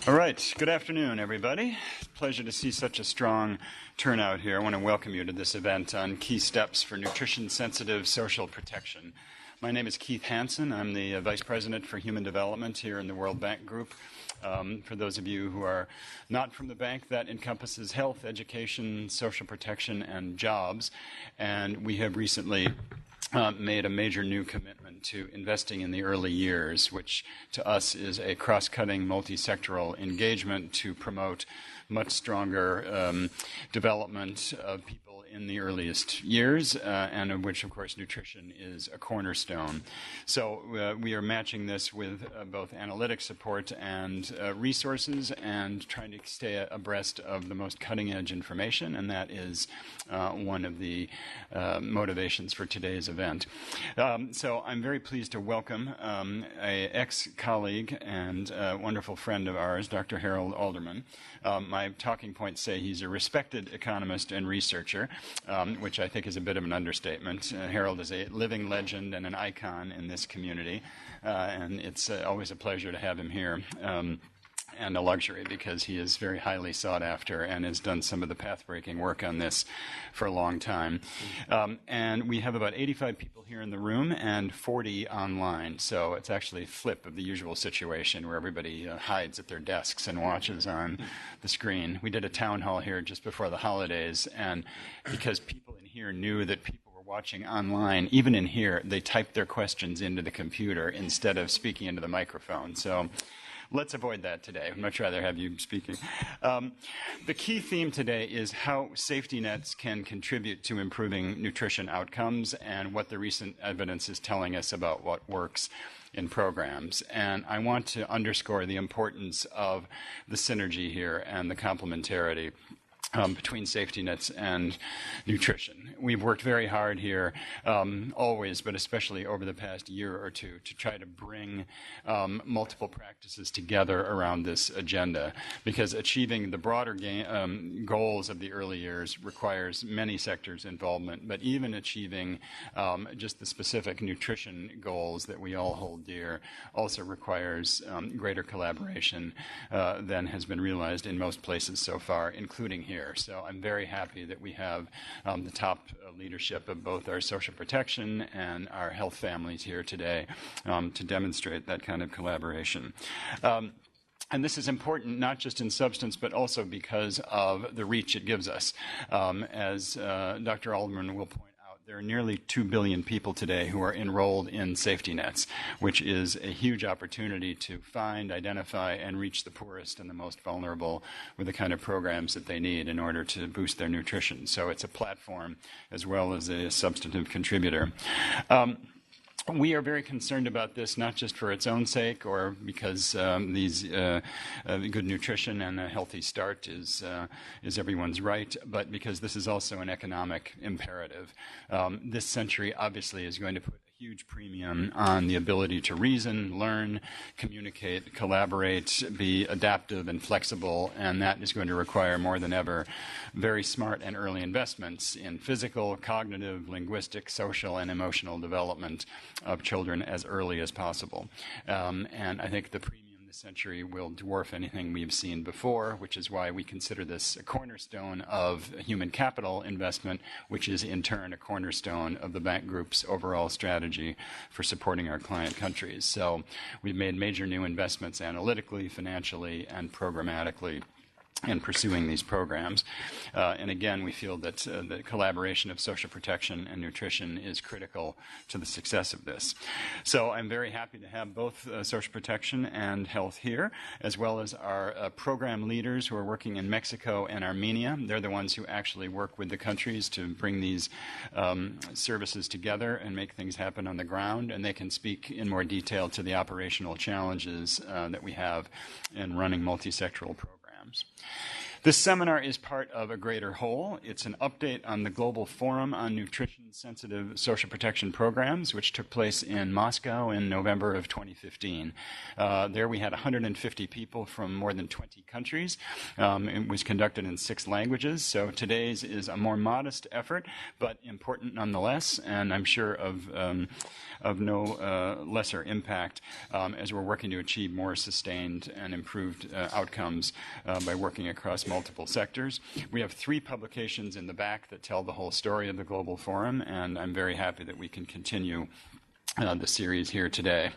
All right, good afternoon, everybody. Pleasure to see such a strong turnout here. I want to welcome you to this event on key steps for nutrition-sensitive social protection. My name is Keith Hansen. I'm the Vice President for Human Development here in the World Bank Group. For those of you who are not from the bank, that encompasses health, education, social protection, and jobs. And we have recently made a major new commitment to investing in the early years, which to us is a cross-cutting, multi-sectoral engagement to promote much stronger development of people in the earliest years, and of which, of course, nutrition is a cornerstone. So we are matching this with both analytic support and resources and trying to stay abreast of the most cutting-edge information, and that is one of the motivations for today's event. So I'm very pleased to welcome an ex-colleague and wonderful friend of ours, Dr. Harold Alderman. My talking points say he's a respected economist and researcher, which I think is a bit of an understatement. Harold is a living legend and an icon in this community, and it's always a pleasure to have him here. And a luxury because he is very highly sought after and has done some of the path-breaking work on this for a long time. And we have about 85 people here in the room and 40 online. So it's actually a flip of the usual situation where everybody hides at their desks and watches on the screen. We did a town hall here just before the holidays, and because people in here knew that people were watching online, even in here, they typed their questions into the computer instead of speaking into the microphone. So let's avoid that today. I'd much rather have you speaking. The key theme today is how safety nets can contribute to improving nutrition outcomes and what the recent evidence is telling us about what works in programs. And I want to underscore the importance of the synergy here and the complementarity between safety nets and nutrition. We've worked very hard here, always, but especially over the past year or two, to try to bring multiple practices together around this agenda, because achieving the broader goals of the early years requires many sectors' involvement, but even achieving just the specific nutrition goals that we all hold dear also requires greater collaboration than has been realized in most places so far, including here. So I'm very happy that we have the top leadership of both our social protection and our health families here today to demonstrate that kind of collaboration. And this is important not just in substance, but also because of the reach it gives us. As Dr. Alderman will point out, there are nearly 2 billion people today who are enrolled in safety nets, which is a huge opportunity to find, identify, and reach the poorest and the most vulnerable with the kind of programs that they need in order to boost their nutrition. So it's a platform as well as a substantive contributor. We are very concerned about this, not just for its own sake or because good nutrition and a healthy start is everyone's right, but because this is also an economic imperative. This century obviously is going to put a huge premium on the ability to reason, learn, communicate, collaborate, be adaptive and flexible, and that is going to require more than ever very smart and early investments in physical, cognitive, linguistic, social, and emotional development of children as early as possible. And I think the premium this century will dwarf anything we've seen before, which is why we consider this a cornerstone of human capital investment, which is in turn a cornerstone of the bank group's overall strategy for supporting our client countries. So we've made major new investments analytically, financially, and programmatically in pursuing these programs. And again, we feel that the collaboration of social protection and nutrition is critical to the success of this. So I'm very happy to have both social protection and health here, as well as our program leaders who are working in Mexico and Armenia. They're the ones who actually work with the countries to bring these services together and make things happen on the ground, and they can speak in more detail to the operational challenges that we have in running multi-sectoral programs. This seminar is part of a greater whole. It's an update on the Global Forum on Nutrition-Sensitive Social Protection Programs, which took place in Moscow in November of 2015. There we had 150 people from more than 20 countries. It was conducted in 6 languages, so today's is a more modest effort, but important nonetheless, and I'm sure of no lesser impact as we're working to achieve more sustained and improved outcomes by working across multiple sectors. We have 3 publications in the back that tell the whole story of the Global Forum, and I'm very happy that we can continue the series here today.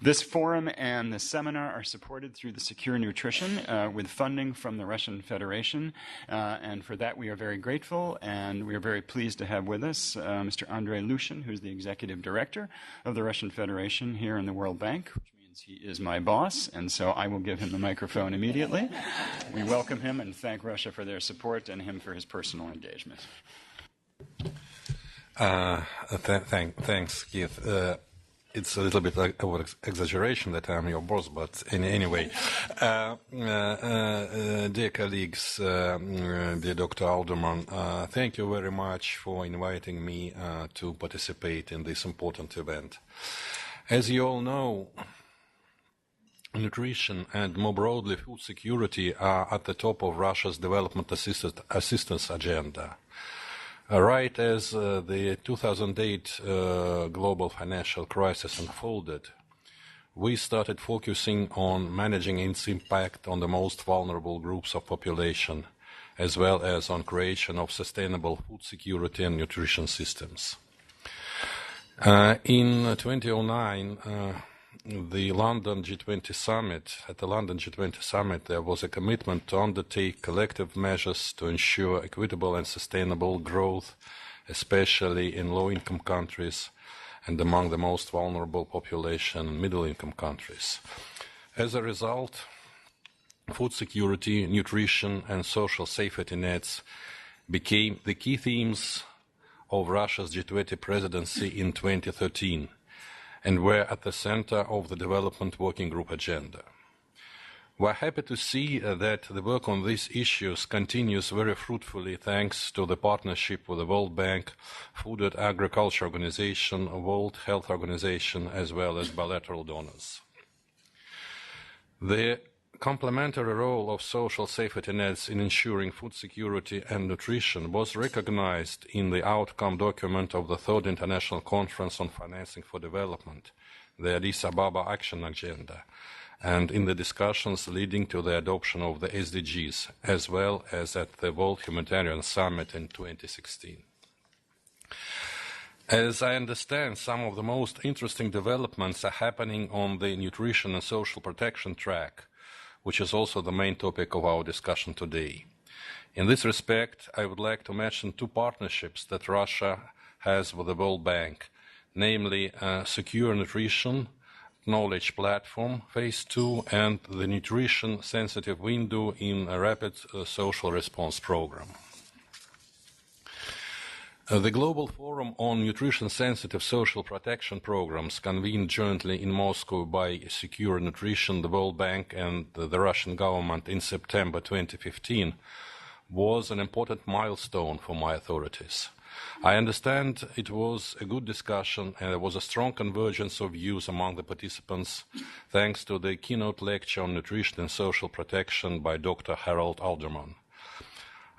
This forum and this seminar are supported through the SecureNutrition with funding from the Russian Federation, and for that we are very grateful, and we are very pleased to have with us Mr. Andrei Lushin, who's the Executive Director of the Russian Federation here in the World Bank, which means he is my boss, and so I will give him the microphone immediately. We welcome him and thank Russia for their support and him for his personal engagement. Thanks, Keith. It's a little bit like an exaggeration that I'm your boss, but anyway, dear colleagues, dear Dr. Alderman, thank you very much for inviting me to participate in this important event. As you all know, nutrition and more broadly food security are at the top of Russia's development assistance agenda. Right as the 2008 global financial crisis unfolded, we started focusing on managing its impact on the most vulnerable groups of population, as well as on creation of sustainable food security and nutrition systems. In 2009, at the London G20 summit, there was a commitment to undertake collective measures to ensure equitable and sustainable growth, especially in low-income countries and among the most vulnerable population in middle-income countries. As a result, food security, nutrition, and social safety nets became the key themes of Russia's G20 presidency in 2013. And were at the center of the Development Working Group agenda. We're happy to see that the work on these issues continues very fruitfully thanks to the partnership with the World Bank, Food and Agriculture Organization, World Health Organization, as well as bilateral donors. The complementary role of social safety nets in ensuring food security and nutrition was recognized in the outcome document of the Third International Conference on Financing for Development, the Addis Ababa Action Agenda, and in the discussions leading to the adoption of the SDGs, as well as at the World Humanitarian Summit in 2016. As I understand, some of the most interesting developments are happening on the nutrition and social protection track, which is also the main topic of our discussion today. In this respect, I would like to mention 2 partnerships that Russia has with the World Bank, namely SecureNutrition, Knowledge Platform, Phase 2, and the Nutrition Sensitive Window in a Rapid Social Response Program. The Global Forum on Nutrition-Sensitive Social Protection Programs, convened jointly in Moscow by SecureNutrition, the World Bank, and the Russian government in September 2015, was an important milestone for my authorities. I understand it was a good discussion and there was a strong convergence of views among the participants, thanks to the keynote lecture on nutrition and social protection by Dr. Alderman.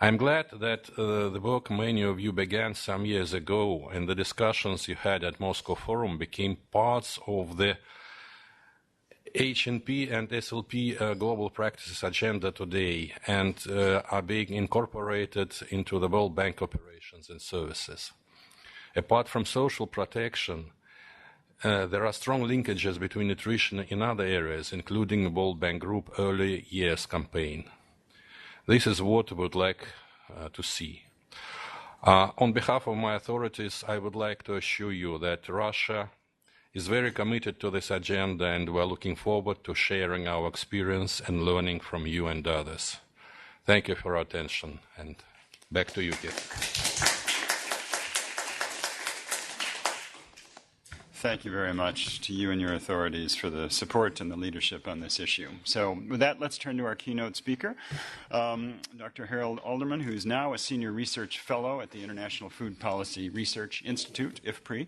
I'm glad that the work many of you began some years ago and the discussions you had at Moscow Forum became parts of the HNP and SLP global practices agenda today and are being incorporated into the World Bank operations and services. Apart from social protection, there are strong linkages between nutrition in other areas, including the World Bank Group Early Years campaign. This is what we would like to see. On behalf of my authorities, I would like to assure you that Russia is very committed to this agenda and we're looking forward to sharing our experience and learning from you and others. Thank you for your attention, and back to you, Keith. Thank you very much to you and your authorities for the support and the leadership on this issue. So with that, let's turn to our keynote speaker, Dr. Harold Alderman, who's now a Senior Research Fellow at the International Food Policy Research Institute, IFPRI.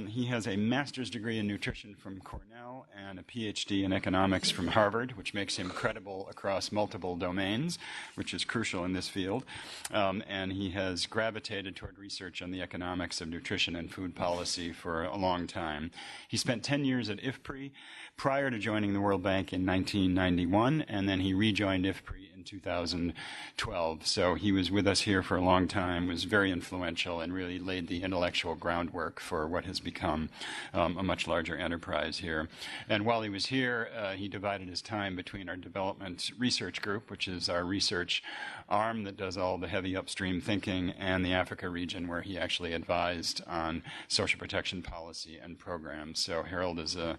He has a master's degree in nutrition from Cornell and a PhD in economics from Harvard, which makes him credible across multiple domains, which is crucial in this field. And he has gravitated toward research on the economics of nutrition and food policy for a long time. He spent 10 years at IFPRI prior to joining the World Bank in 1991, and then he rejoined IFPRI in 2012. So he was with us here for a long time, was very influential, and really laid the intellectual groundwork for what has become a much larger enterprise here. And while he was here, he divided his time between our development research group, which is our research arm that does all the heavy upstream thinking, and the Africa region, where he actually advised on social protection policy and programs. So Harold is a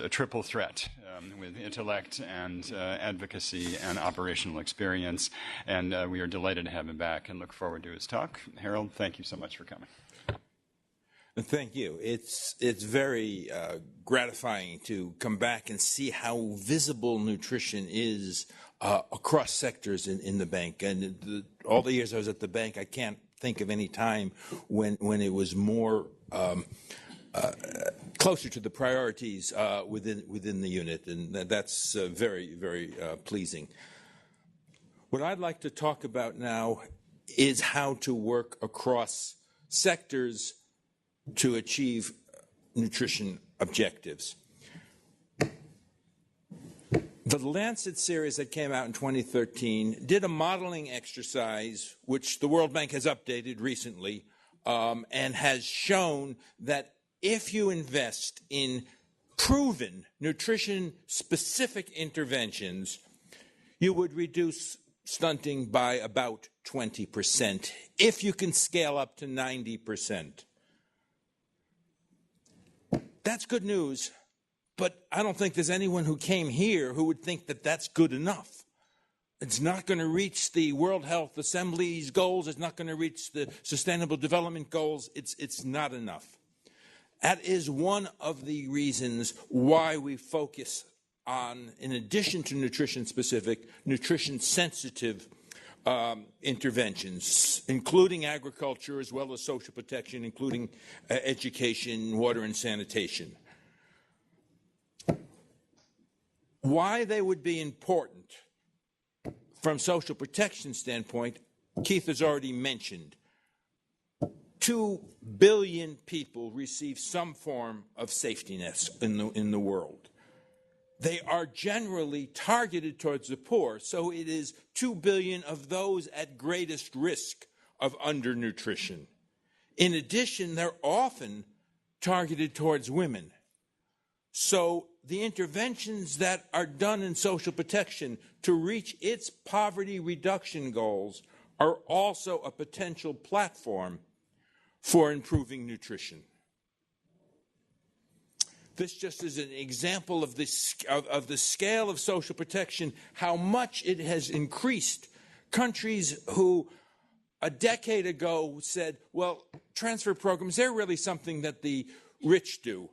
triple threat with intellect and advocacy and operational experience, and we are delighted to have him back and look forward to his talk. Harold, thank you so much for coming. Thank you. It's very gratifying to come back and see how visible nutrition is across sectors in the bank. And all the years I was at the bank, I can't think of any time when it was more closer to the priorities within the unit, and that's very, very pleasing. What I'd like to talk about now is how to work across sectors to achieve nutrition objectives. The Lancet series that came out in 2013 did a modeling exercise, which the World Bank has updated recently, and has shown that if you invest in proven nutrition-specific interventions, you would reduce stunting by about 20% if you can scale up to 90%. That's good news, but I don't think there's anyone who came here who would think that that's good enough. It's not going to reach the World Health Assembly's goals. It's not going to reach the Sustainable Development Goals. It's not enough. That is one of the reasons why we focus on, in addition to nutrition-specific, nutrition-sensitive interventions, including agriculture as well as social protection, including education, water, and sanitation. Why they would be important from social protection standpoint, Keith has already mentioned. 2 billion people receive some form of safety nets in the world. They are generally targeted towards the poor, so it is 2 billion of those at greatest risk of undernutrition. In addition, they're often targeted towards women. So the interventions that are done in social protection to reach its poverty reduction goals are also a potential platform for improving nutrition. This just is an example of the scale of social protection, how much it has increased. Countries who a decade ago said, well, transfer programs, they're really something that the rich do.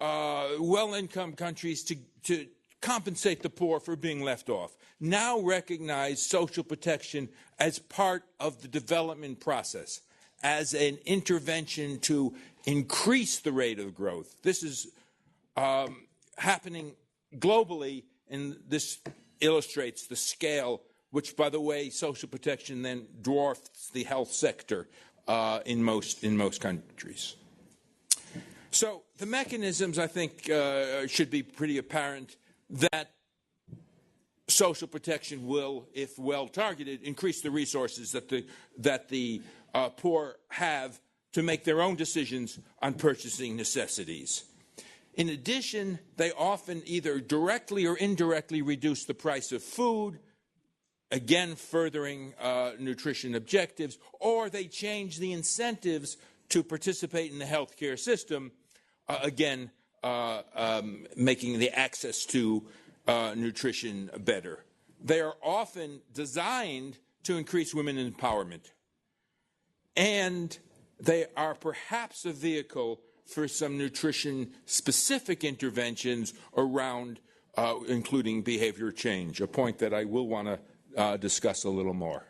Well-income countries to compensate the poor for being left off, now recognize social protection as part of the development process, as an intervention to increase the rate of growth. This is happening globally, and this illustrates the scale, which, by the way, social protection then dwarfs the health sector in most countries. So the mechanisms, I think, should be pretty apparent that social protection will, if well targeted, increase the resources that the poor have to make their own decisions on purchasing necessities. In addition, they often either directly or indirectly reduce the price of food, again furthering nutrition objectives, or they change the incentives to participate in the healthcare system, again making the access to nutrition better. They are often designed to increase women's empowerment, and they are perhaps a vehicle for some nutrition-specific interventions around, including behavior change, a point that I will want to discuss a little more.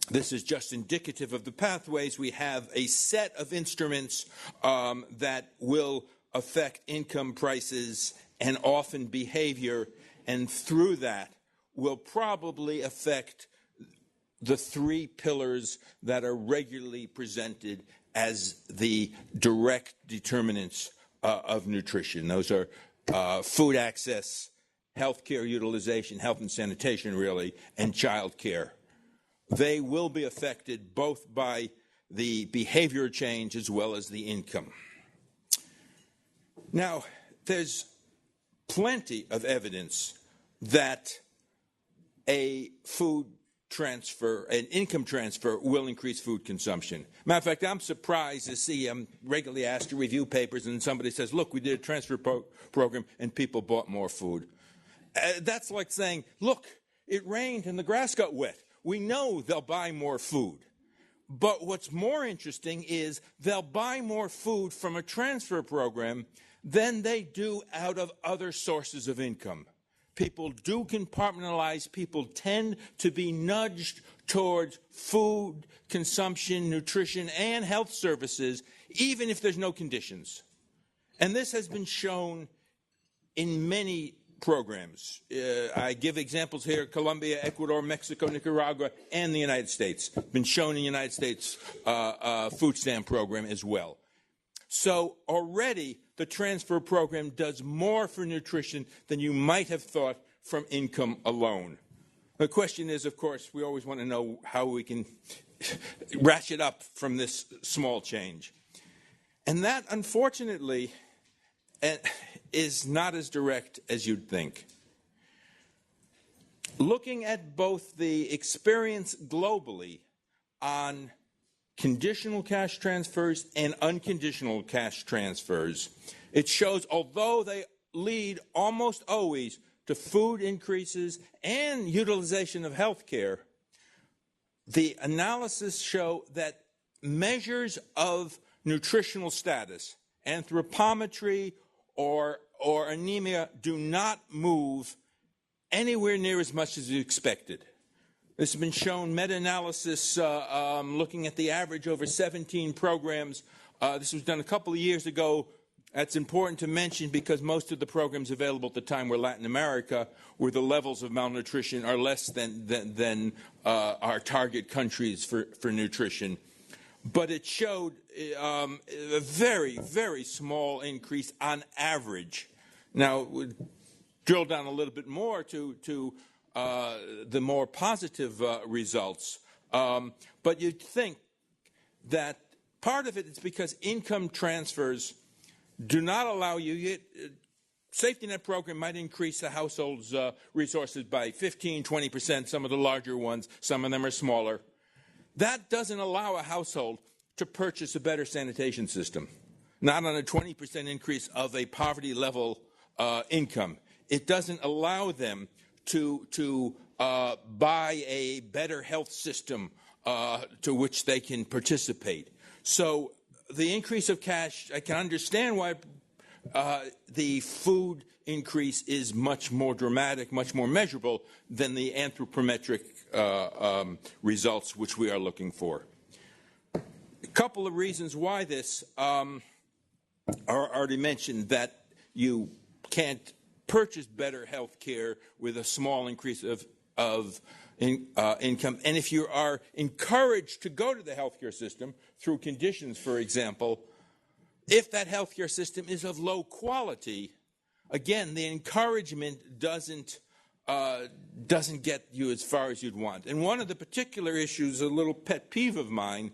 This is just indicative of the pathways. We have a set of instruments that will affect income, prices, and often behavior, and through that will probably affect the three pillars that are regularly presented as the direct determinants of nutrition. Those are food access, healthcare utilization, health and sanitation really, and child care. They will be affected both by the behavior change as well as the income. Now, there's plenty of evidence that a food transfer, an income transfer, will increase food consumption. Matter of fact, I'm surprised to see, I'm regularly asked to review papers and somebody says, look, we did a transfer program and people bought more food. That's like saying, look, it rained and the grass got wet. We know they'll buy more food. But what's more interesting is they'll buy more food from a transfer program than they do out of other sources of income. People do compartmentalize. People tend to be nudged towards food, consumption, nutrition, and health services, even if there's no conditions. And this has been shown in many programs. I give examples here: Colombia, Ecuador, Mexico, Nicaragua, and the United States. Been shown in the United States food stamp program as well. So already the transfer program does more for nutrition than you might have thought from income alone. The question is, of course, we always want to know how we can ratchet up from this small change. And that, unfortunately, is not as direct as you'd think. Looking at both the experience globally on conditional cash transfers and unconditional cash transfers, it shows, although they lead almost always to food increases and utilization of health care, the analysis show that measures of nutritional status, anthropometry or anemia, do not move anywhere near as much as you expected. This has been shown, meta-analysis looking at the average over 17 programs. This was done a couple of years ago. That's important to mention because most of the programs available at the time were Latin America, where the levels of malnutrition are less than our target countries for nutrition. But it showed a very, very small increase on average. Now, we'll drill down a little bit more to the more positive results. But you'd think that part of it is because income transfers do not allow you. Safety net program might increase the household's resources by 15, 20%, some of the larger ones, some of them are smaller. That doesn't allow a household to purchase a better sanitation system, not on a 20% increase of a poverty level income. It doesn't allow them to buy a better health system to which they can participate. So the increase of cash, I can understand why the food increase is much more dramatic, much more measurable than the anthropometric results which we are looking for. A couple of reasons why this are already mentioned, that you can't purchase better health care with a small increase of income. And if you are encouraged to go to the healthcare system through conditions, for example, if that healthcare system is of low quality, again, the encouragement doesn't get you as far as you'd want. And one of the particular issues, a little pet peeve of mine,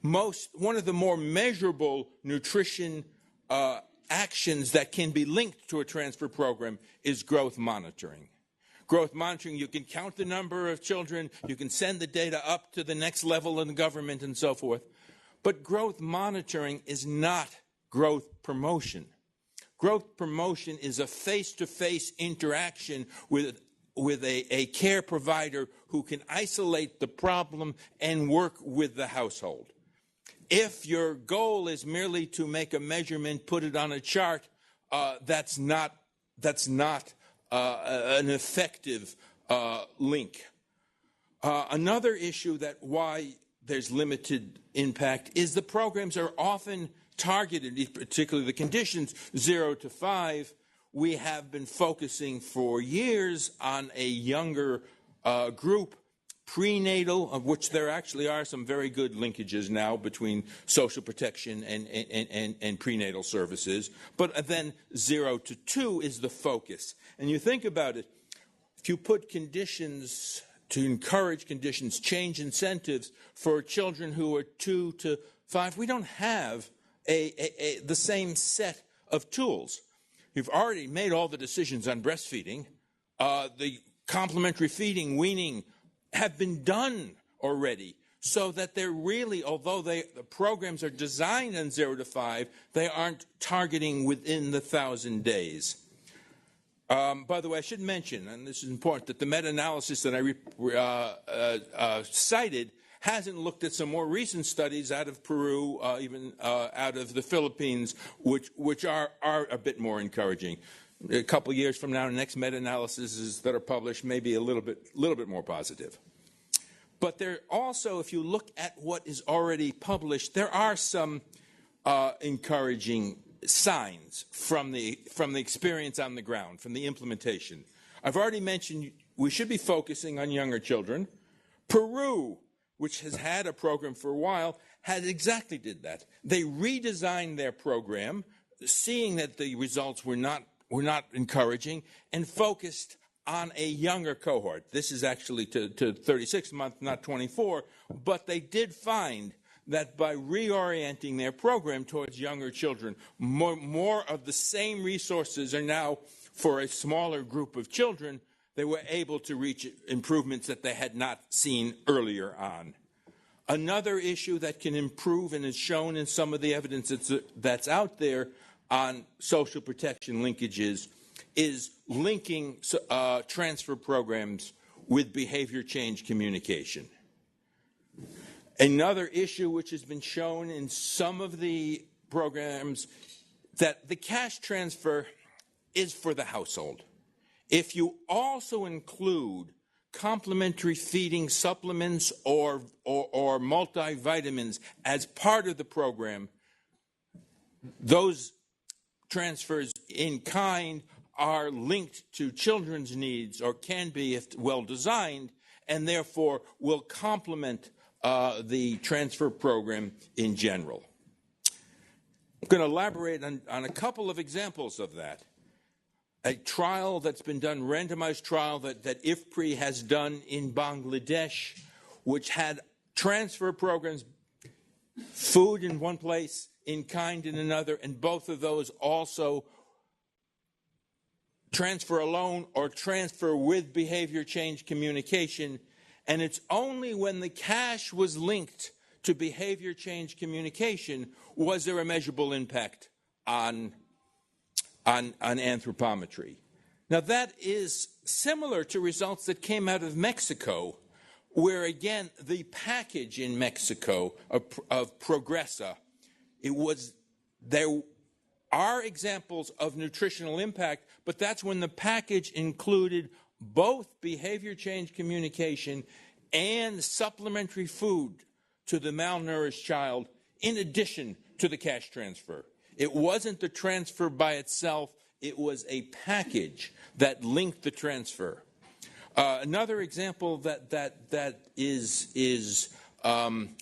one of the more measurable nutrition actions that can be linked to a transfer program is growth monitoring. Growth monitoring, you can count the number of children, you can send the data up to the next level in the government and so forth. But growth monitoring is not growth promotion. Growth promotion is a face-to-face interaction with a care provider who can isolate the problem and work with the household. If your goal is merely to make a measurement, put it on a chart, that's not an effective link. Another issue that why there's limited impact is the programs are often targeted, particularly the conditions 0 to 5. We have been focusing for years on a younger group, prenatal, of which there actually are some very good linkages now between social protection and prenatal services. But then 0 to 2 is the focus. And you think about it, if you put conditions to encourage conditions, change incentives for children who are 2 to 5, we don't have the same set of tools. You've already made all the decisions on breastfeeding. The complementary feeding, weaning, have been done already, so that they're really, although the programs are designed on 0 to 5, they aren't targeting within the 1,000 days. By the way, I should mention, and this is important, that the meta-analysis that I cited hasn't looked at some more recent studies out of Peru, even out of the Philippines, which are a bit more encouraging. A couple of years from now, the next meta-analyses that are published may be a little bit more positive. But there also, if you look at what is already published, there are some encouraging signs from the experience on the ground, from the implementation. I've already mentioned we should be focusing on younger children. Peru, which has had a program for a while, had exactly did that. They redesigned their program, seeing that the results were not encouraging, and focused on a younger cohort. This is actually to 36 months, not 24, but they did find that by reorienting their program towards younger children, more of the same resources are now for a smaller group of children. They were able to reach improvements that they had not seen earlier on. Another issue that can improve and is shown in some of the evidence that's out there on social protection linkages is linking transfer programs with behavior change communication. Another issue which has been shown in some of the programs, that the cash transfer is for the household. If you also include complementary feeding supplements or multivitamins as part of the program, those transfers in kind are linked to children's needs, or can be if well designed, and therefore will complement the transfer program in general. I'm going to elaborate on a couple of examples of that. A trial that's been done, randomized trial that IFPRI has done in Bangladesh, which had transfer programs, food in one place, in kind in another, and both of those also transfer alone or transfer with behavior change communication. And it's only when the cash was linked to behavior change communication was there a measurable impact on anthropometry. Now that is similar to results that came out of Mexico, where again the package in Mexico of Progressa, there are examples of nutritional impact, but that's when the package included both behavior change communication and supplementary food to the malnourished child, in addition to the cash transfer. It wasn't the transfer by itself, it was a package that linked the transfer. Another example that is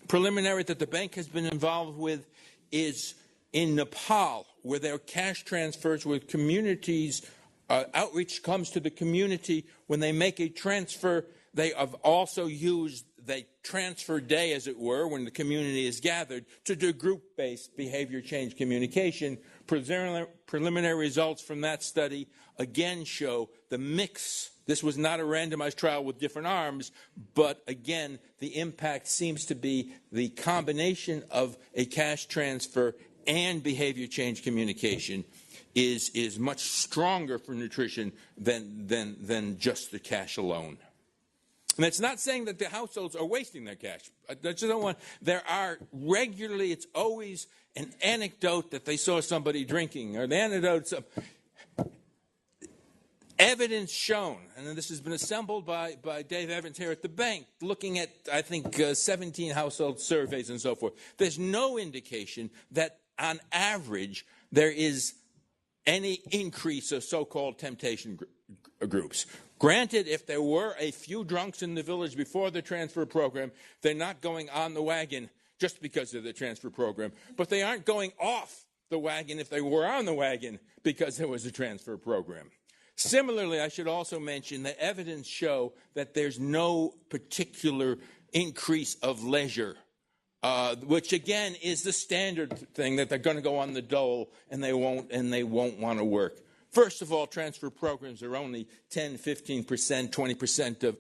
preliminary that the bank has been involved with is in Nepal, where there are cash transfers with communities. Outreach comes to the community. When they make a transfer, they have also used the transfer day, as it were, when the community is gathered, to do group-based behavior change communication. Preliminary results from that study again show the mix. This was not a randomized trial with different arms, but again, the impact seems to be the combination of a cash transfer and behavior change communication is much stronger for nutrition than just the cash alone. And that's not saying that the households are wasting their cash. I just don't want, there are regularly, it's always an anecdote that they saw somebody drinking, or the anecdotes of evidence shown, and this has been assembled by Dave Evans here at the bank, looking at, I think, 17 household surveys and so forth. There's no indication that, on average, there is any increase of so-called temptation groups. Granted, if there were a few drunks in the village before the transfer program, they're not going on the wagon just because of the transfer program, but they aren't going off the wagon if they were on the wagon because there was a transfer program. Similarly, I should also mention that evidence show that there's no particular increase of leisure, which again is the standard thing, that they're going to go on the dole and they won't want to work. First of all, transfer programs are only 10, 15%, 20%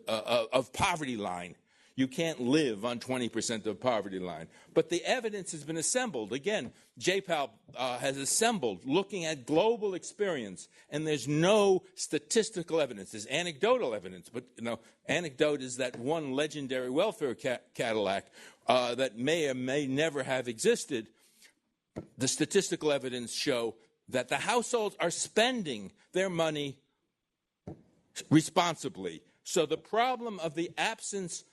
of poverty line. You can't live on 20% of poverty line. But the evidence has been assembled. Again, JPAL has assembled looking at global experience, and there's no statistical evidence. There's anecdotal evidence, but anecdote is that one legendary welfare Cadillac that may or may never have existed. The statistical evidence show that the households are spending their money responsibly. So the problem of the absence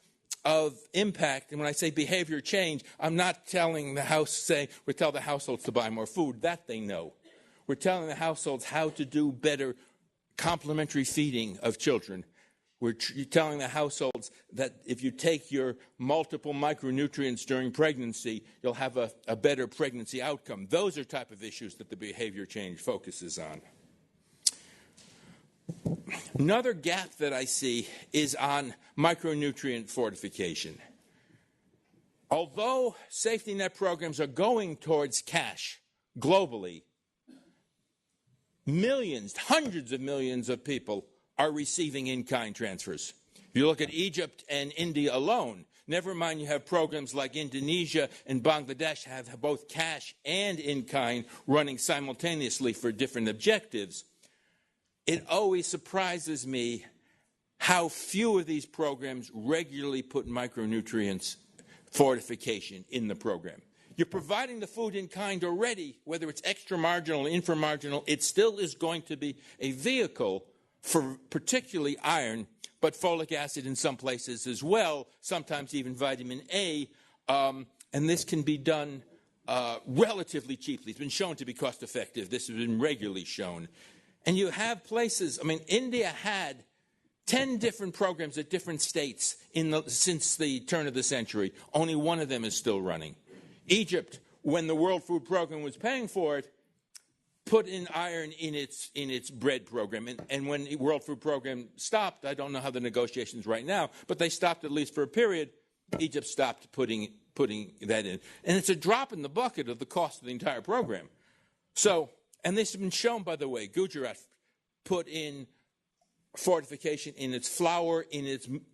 of impact, and when I say behavior change, I'm not telling the we tell the households to buy more food. That they know. We're telling the households how to do better complementary feeding of children. We're telling the households that if you take your multiple micronutrients during pregnancy, you'll have a better pregnancy outcome. Those are type of issues that the behavior change focuses on. Another gap that I see is on micronutrient fortification. Although safety net programs are going towards cash globally, millions, hundreds of millions of people are receiving in-kind transfers. If you look at Egypt and India alone, never mind you have programs like Indonesia and Bangladesh have both cash and in-kind running simultaneously for different objectives. It always surprises me how few of these programs regularly put micronutrients fortification in the program. You're providing the food in kind already, whether it's extramarginal or inframarginal, it still is going to be a vehicle for particularly iron, but folic acid in some places as well, sometimes even vitamin A, and this can be done relatively cheaply. It's been shown to be cost effective. This has been regularly shown. And you have places, India had 10 different programs at different states since the turn of the century. Only one of them is still running. Egypt, when the World Food Program was paying for it, put in iron in its bread program. And when the World Food Program stopped, I don't know how the negotiations right now, but they stopped at least for a period, Egypt stopped putting that in. And it's a drop in the bucket of the cost of the entire program. So, and this has been shown, by the way, Gujarat put in fortification in its flour, in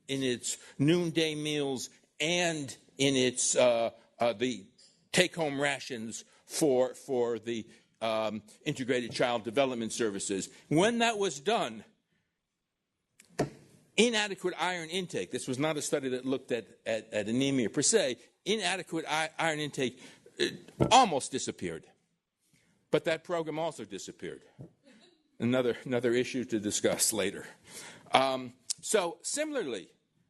its noonday meals, and in its the take-home rations for the integrated child development services. When that was done, inadequate iron intake, this was not a study that looked at anemia per se, inadequate iron intake almost disappeared. But that program also disappeared. Another issue to discuss later. So similarly,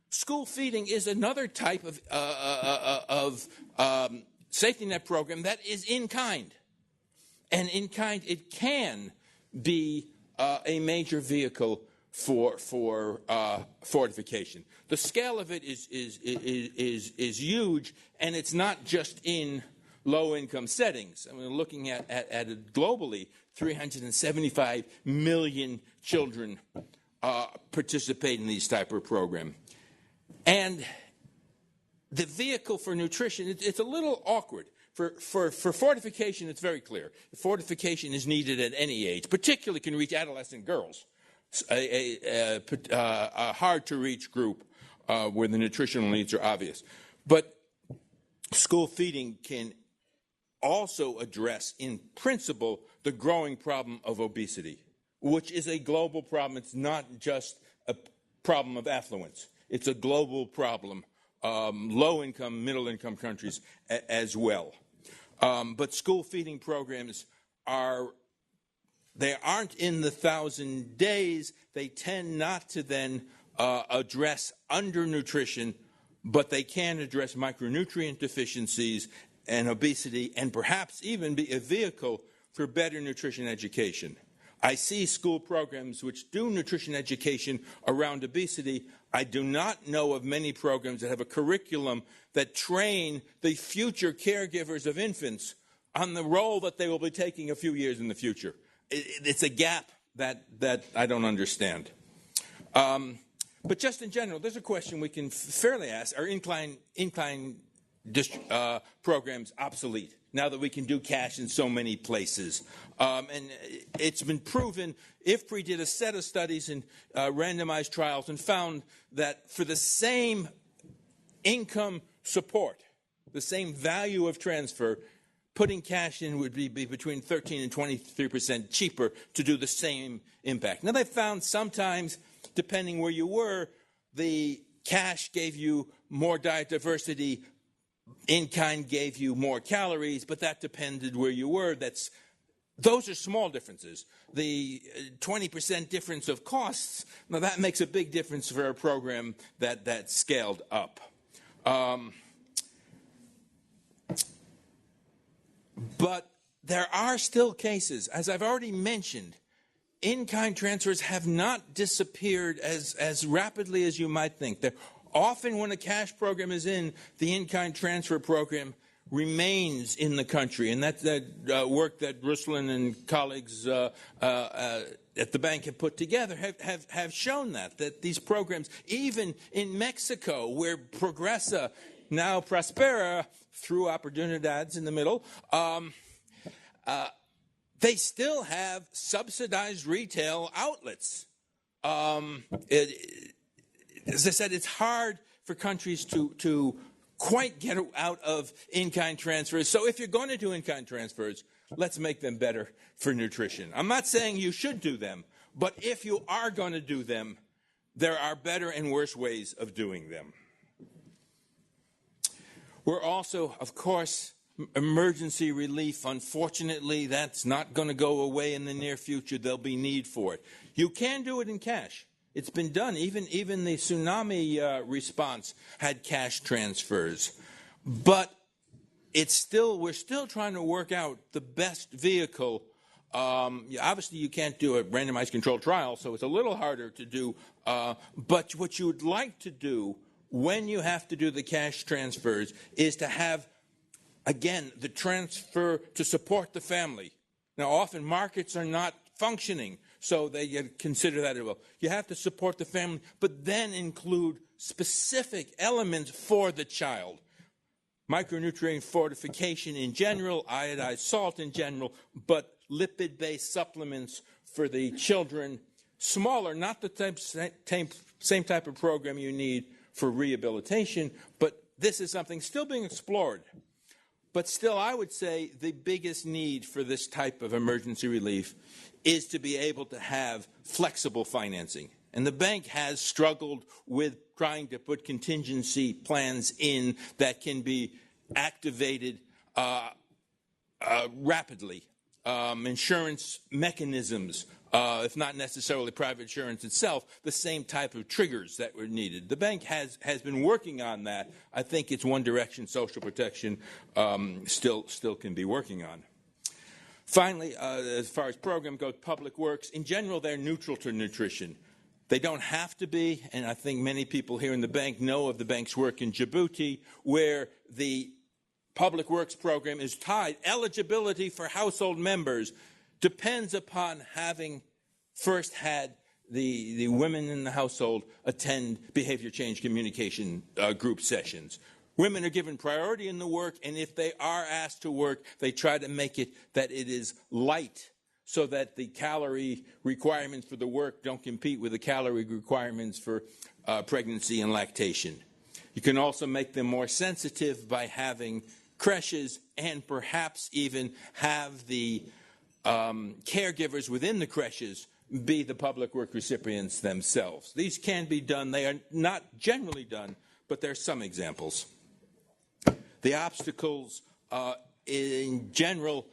school feeding is another type of safety net program that is in kind. And in kind, it can be a major vehicle for fortification. The scale of it is huge, and it's not just in low-income settings. Looking at it globally, 375 million children participate in these type of program. And the vehicle for nutrition, it's a little awkward. For fortification, it's very clear. Fortification is needed at any age, particularly can reach adolescent girls, a hard-to-reach group where the nutritional needs are obvious. But school feeding can also address, in principle, the growing problem of obesity, which is a global problem. It's not just a problem of affluence. it's a global problem, low-income, middle-income countries as well. But school feeding programs aren't in the 1,000 days. They tend not to then address undernutrition, but they can address micronutrient deficiencies and obesity, and perhaps even be a vehicle for better nutrition education. I see school programs which do nutrition education around obesity. I do not know of many programs that have a curriculum that train the future caregivers of infants on the role that they will be taking a few years in the future. It's a gap that I don't understand. But just in general, there's a question we can fairly ask. Are incline programs obsolete now that we can do cash in so many places? And it's been proven. IFPRI did a set of studies and randomized trials and found that for the same income support, the same value of transfer, putting cash in would be between 13 and 23% cheaper to do the same impact. Now, they found sometimes, depending where you were, the cash gave you more diet diversity, in-kind gave you more calories, but that depended where you were. Those are small differences. The 20% difference of costs, now that makes a big difference for a program that's scaled up. But there are still cases, as I've already mentioned, in-kind transfers have not disappeared as rapidly as you might think. Often when a cash program is in, the in-kind transfer program remains in the country. And that's that work that Ruslan and colleagues at the bank have put together have shown that these programs, even in Mexico, where Progresa, now Prospera, through Oportunidades in the middle, they still have subsidized retail outlets. As I said, it's hard for countries to quite get out of in-kind transfers. So if you're going to do in-kind transfers, let's make them better for nutrition. I'm not saying you should do them, but if you are going to do them, there are better and worse ways of doing them. We're also, of course, emergency relief. Unfortunately, that's not going to go away in the near future. There'll be need for it. You can do it in cash. It's been done. Even the tsunami response had cash transfers. But we're still trying to work out the best vehicle. Obviously, you can't do a randomized controlled trial, so it's a little harder to do. But what you would like to do when you have to do the cash transfers is to have, again, the transfer to support the family. Now, often markets are not functioning, so they consider that as well. You have to support the family, but then include specific elements for the child. Micronutrient fortification in general, iodized salt in general, but lipid-based supplements for the children. Smaller, not the same type of program you need for rehabilitation, but this is something still being explored. But still, I would say the biggest need for this type of emergency relief is to be able to have flexible financing. And the bank has struggled with trying to put contingency plans in that can be activated rapidly. Insurance mechanisms, if not necessarily private insurance itself, the same type of triggers that were needed. The bank has been working on that. I think it's one direction social protection still can be working on. Finally, as far as program goes, public works, in general, they're neutral to nutrition. They don't have to be, and I think many people here in the bank know of the bank's work in Djibouti, where the public works program is tied. Eligibility for household members depends upon having first had the women in the household attend behavior change communication group sessions. Women are given priority in the work, and if they are asked to work, they try to make it that it is light so that the calorie requirements for the work don't compete with the calorie requirements for pregnancy and lactation. You can also make them more sensitive by having creches and perhaps even have the caregivers within the creches be the public work recipients themselves. These can be done. They are not generally done, but there are some examples. The obstacles in general,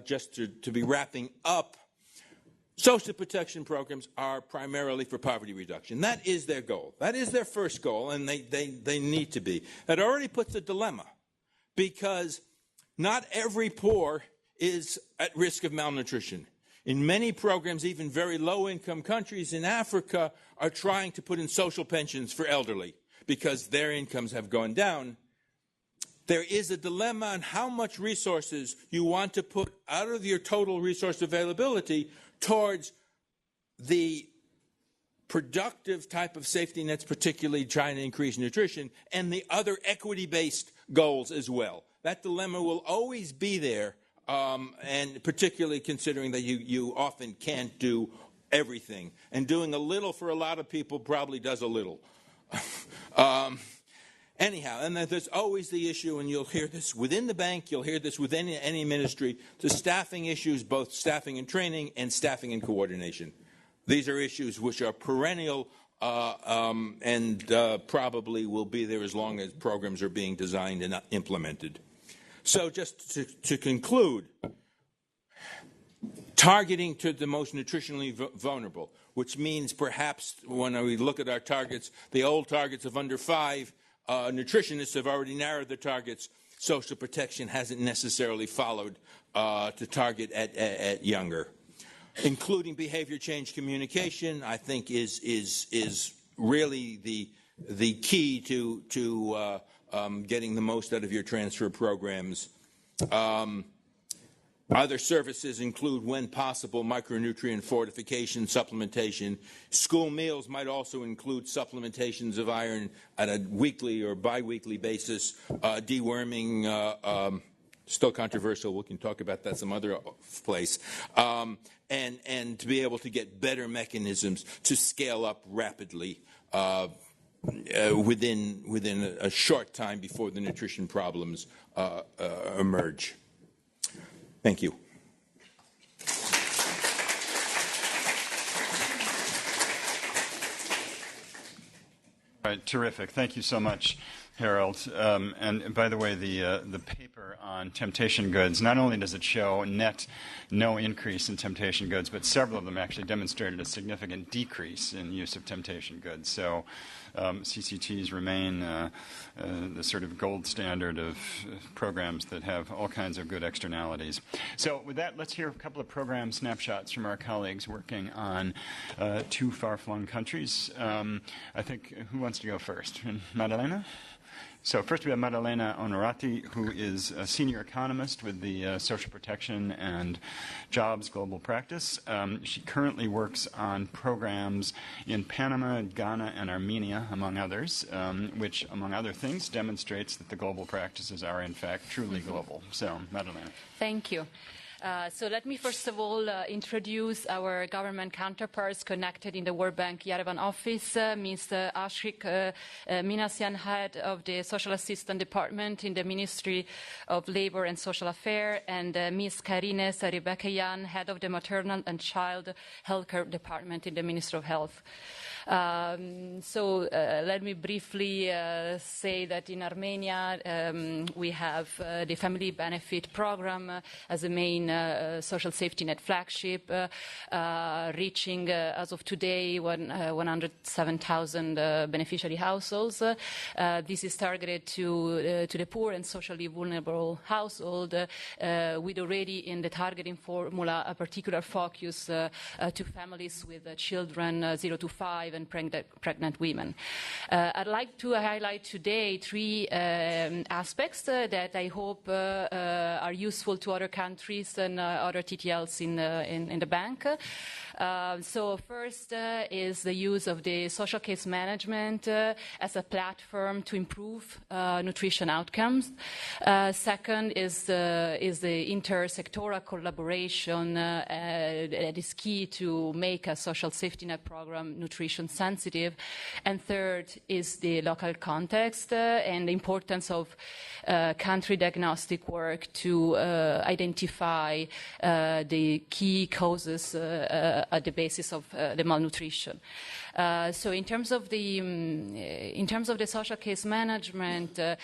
just to be wrapping up, social protection programs are primarily for poverty reduction. That is their goal. That is their first goal, and they need to be. That already puts a dilemma, because not every poor is at risk of malnutrition. In many programs, even very low-income countries in Africa are trying to put in social pensions for elderly because their incomes have gone down. There is a dilemma on how much resources you want to put out of your total resource availability towards the productive type of safety nets, particularly trying to increase nutrition, and the other equity-based goals as well. That dilemma will always be there, and particularly considering that you often can't do everything. And doing a little for a lot of people probably does a little. Anyhow, and there's always the issue, and you'll hear this within the bank, you'll hear this within any ministry, the staffing issues, both staffing and training and staffing and coordination. These are issues which are perennial and probably will be there as long as programs are being designed and implemented. So just to conclude, targeting to the most nutritionally vulnerable, which means perhaps when we look at our targets, the old targets of under 5, nutritionists have already narrowed their targets. Social protection hasn't necessarily followed to target at younger. Including behavior change communication, I think is really the key to getting the most out of your transfer programs. Other services include, when possible, micronutrient fortification, supplementation. School meals might also include supplementations of iron at a weekly or biweekly basis. Deworming, still controversial. We can talk about that some other place. And to be able to get better mechanisms to scale up rapidly within a short time before the nutrition problems emerge. Thank you. All right, terrific. Thank you so much, Harold. And by the way, the paper on temptation goods, not only does it show net no increase in temptation goods, but several of them actually demonstrated a significant decrease in use of temptation goods. So CCTs remain the sort of gold standard of programs that have all kinds of good externalities. So with that, let's hear a couple of program snapshots from our colleagues working on 2 far-flung countries. I think, who wants to go first? Maddalena? So first we have Maddalena Honorati, who is a senior economist with the Social Protection and Jobs Global Practice. She currently works on programs in Panama, Ghana, and Armenia, among others, which, among other things, demonstrates that the global practices are, in fact, truly global. So, Maddalena. Thank you. So let me first of all introduce our government counterparts connected in the World Bank Yerevan office. Mr. Ashik Minasyan, head of the Social Assistance Department in the Ministry of Labor and Social Affairs, and Ms. Karine Saribekayan, head of the Maternal and Child Healthcare Department in the Ministry of Health. So let me briefly say that in Armenia we have the Family Benefit Program as a main social safety net flagship, reaching as of today 107,000 beneficiary households. This is targeted to the poor and socially vulnerable household, with already in the targeting formula a particular focus to families with children 0 to 5 and pregnant women. I'd like to highlight today 3 aspects that I hope are useful to other countries and other TTLs in the bank. So first is the use of the social case management as a platform to improve nutrition outcomes. Second is the intersectoral collaboration that is key to make a social safety net program nutrition sensitive. And third is the local context and the importance of country diagnostic work to identify the key causes at the basis of the malnutrition. So in terms of the social case management, the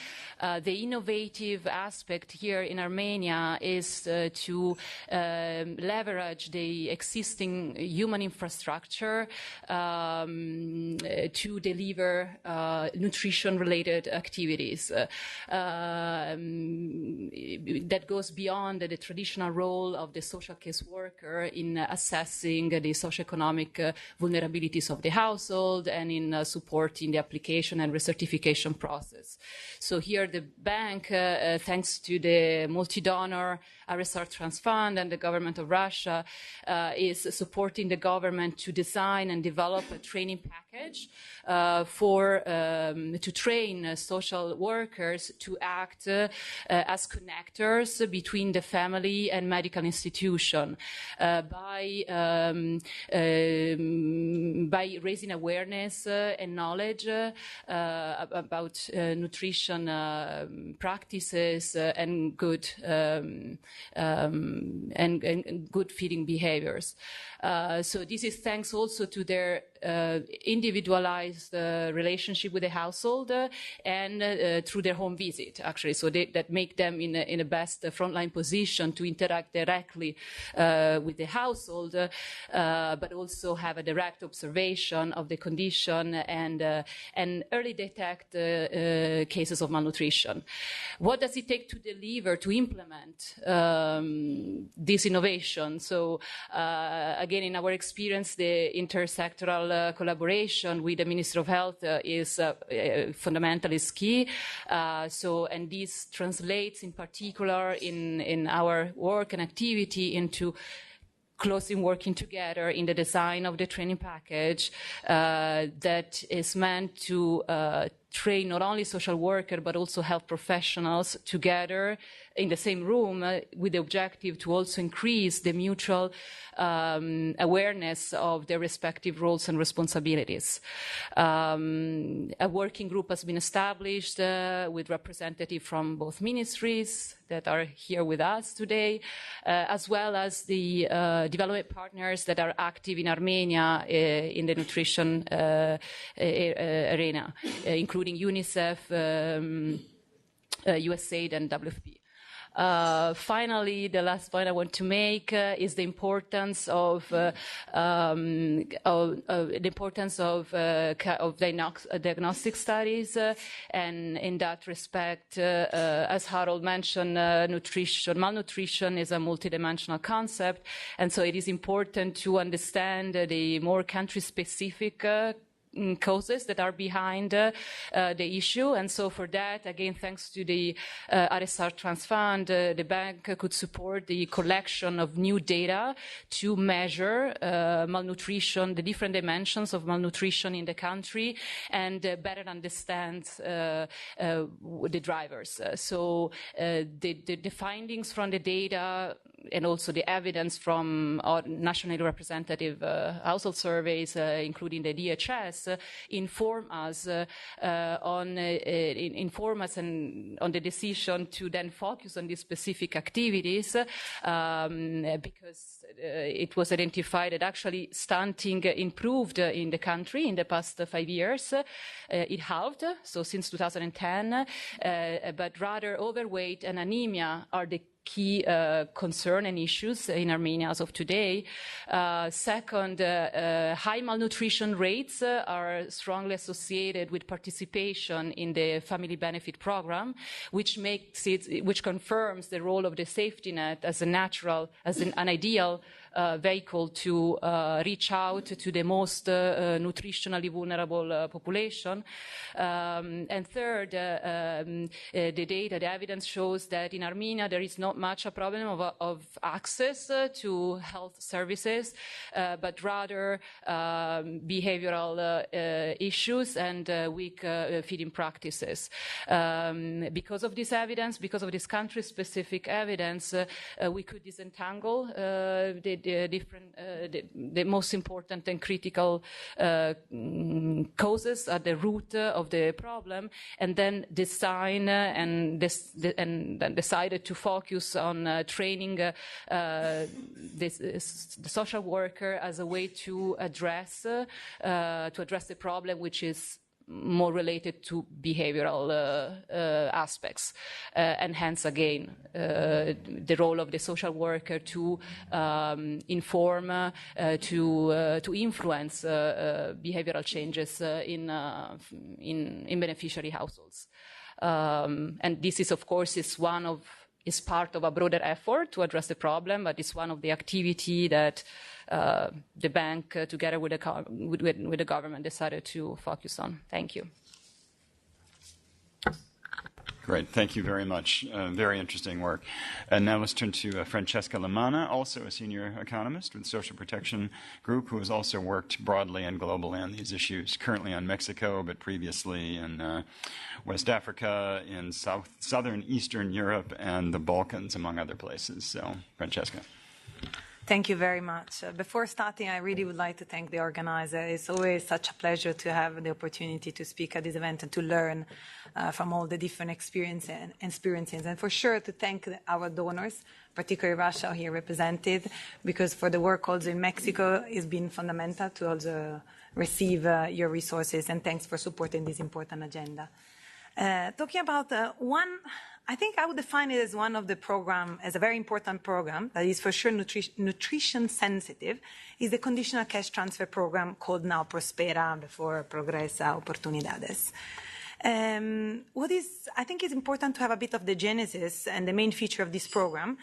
innovative aspect here in Armenia is to leverage the existing human infrastructure to deliver nutrition-related activities. That goes beyond the traditional role of the social case worker in assessing the socioeconomic vulnerabilities of the household and in supporting the application and recertification process. So here the bank, thanks to the multi-donor RSR Trust Fund and the government of Russia, is supporting the government to design and develop a training package to train social workers to act as connectors between the family and medical institution by raising awareness and knowledge about nutrition practices and good good feeding behaviors. So this is thanks also to their individualized relationship with the household and through their home visit, actually. So that make them in a best frontline position to interact directly with the household, but also have a direct observation of the condition and early detect cases of malnutrition. What does it take to deliver, to implement this innovation? So again, in our experience, the intersectoral collaboration with the Ministry of Health is fundamentally key. And this translates in particular in our work and activity into closely working together in the design of the training package that is meant to train not only social workers but also health professionals together in the same room with the objective to also increase the mutual awareness of their respective roles and responsibilities. A working group has been established with representatives from both ministries that are here with us today, as well as the development partners that are active in Armenia in the nutrition arena, including UNICEF, USAID, and WFP. Finally, the last point I want to make is the importance of diagnostic studies, and in that respect, as Harold mentioned, malnutrition is a multidimensional concept, and so it is important to understand the more country-specific causes that are behind the issue. And so for that, again, thanks to the RSR Trust Fund, the bank could support the collection of new data to measure malnutrition, the different dimensions of malnutrition in the country, and better understand the drivers. So the findings from the data and also the evidence from our nationally representative household surveys, including the DHS, inform us on the decision to then focus on these specific activities, because it was identified that actually stunting improved in the country in the past 5 years. It halved, so since 2010, but rather overweight and anemia are the key concern and issues in Armenia as of today. Second, high malnutrition rates are strongly associated with participation in the family benefit program, which confirms the role of the safety net as an ideal vehicle to reach out to the most nutritionally vulnerable population. And third, the evidence shows that in Armenia there is not much a problem of access to health services, but rather behavioral issues and weak feeding practices. Because of this evidence, because of this country-specific evidence, we could disentangle the the most important and critical causes at the root of the problem, and then design and then decided to focus on training the social worker as a way to address the problem, which is more related to behavioral aspects, and hence again the role of the social worker to inform, to influence behavioral changes in beneficiary households, and this is of course is part of a broader effort to address the problem, but it's one of the activity that the bank, together with the government, decided to focus on. Thank you. Great, thank you very much. Very interesting work. And now let's turn to Francesca Lamanna, also a senior economist with the Social Protection Group, who has also worked broadly and globally on these issues, currently on Mexico, but previously in West Africa, in southern Eastern Europe, and the Balkans, among other places. So, Francesca. Thank you very much. Before starting, I really would like to thank the organizer. It's always such a pleasure to have the opportunity to speak at this event and to learn from all the different experiences. And for sure to thank our donors, particularly Russia here represented, because for the work also in Mexico, it's been fundamental to also receive your resources. And thanks for supporting this important agenda. Talking about I think I would define it as one of the program, as a very important program that is for sure nutrition sensitive, is the conditional cash transfer program called now Prospera, before Progresa Oportunidades. I think it's important to have a bit of the genesis and the main feature of this program.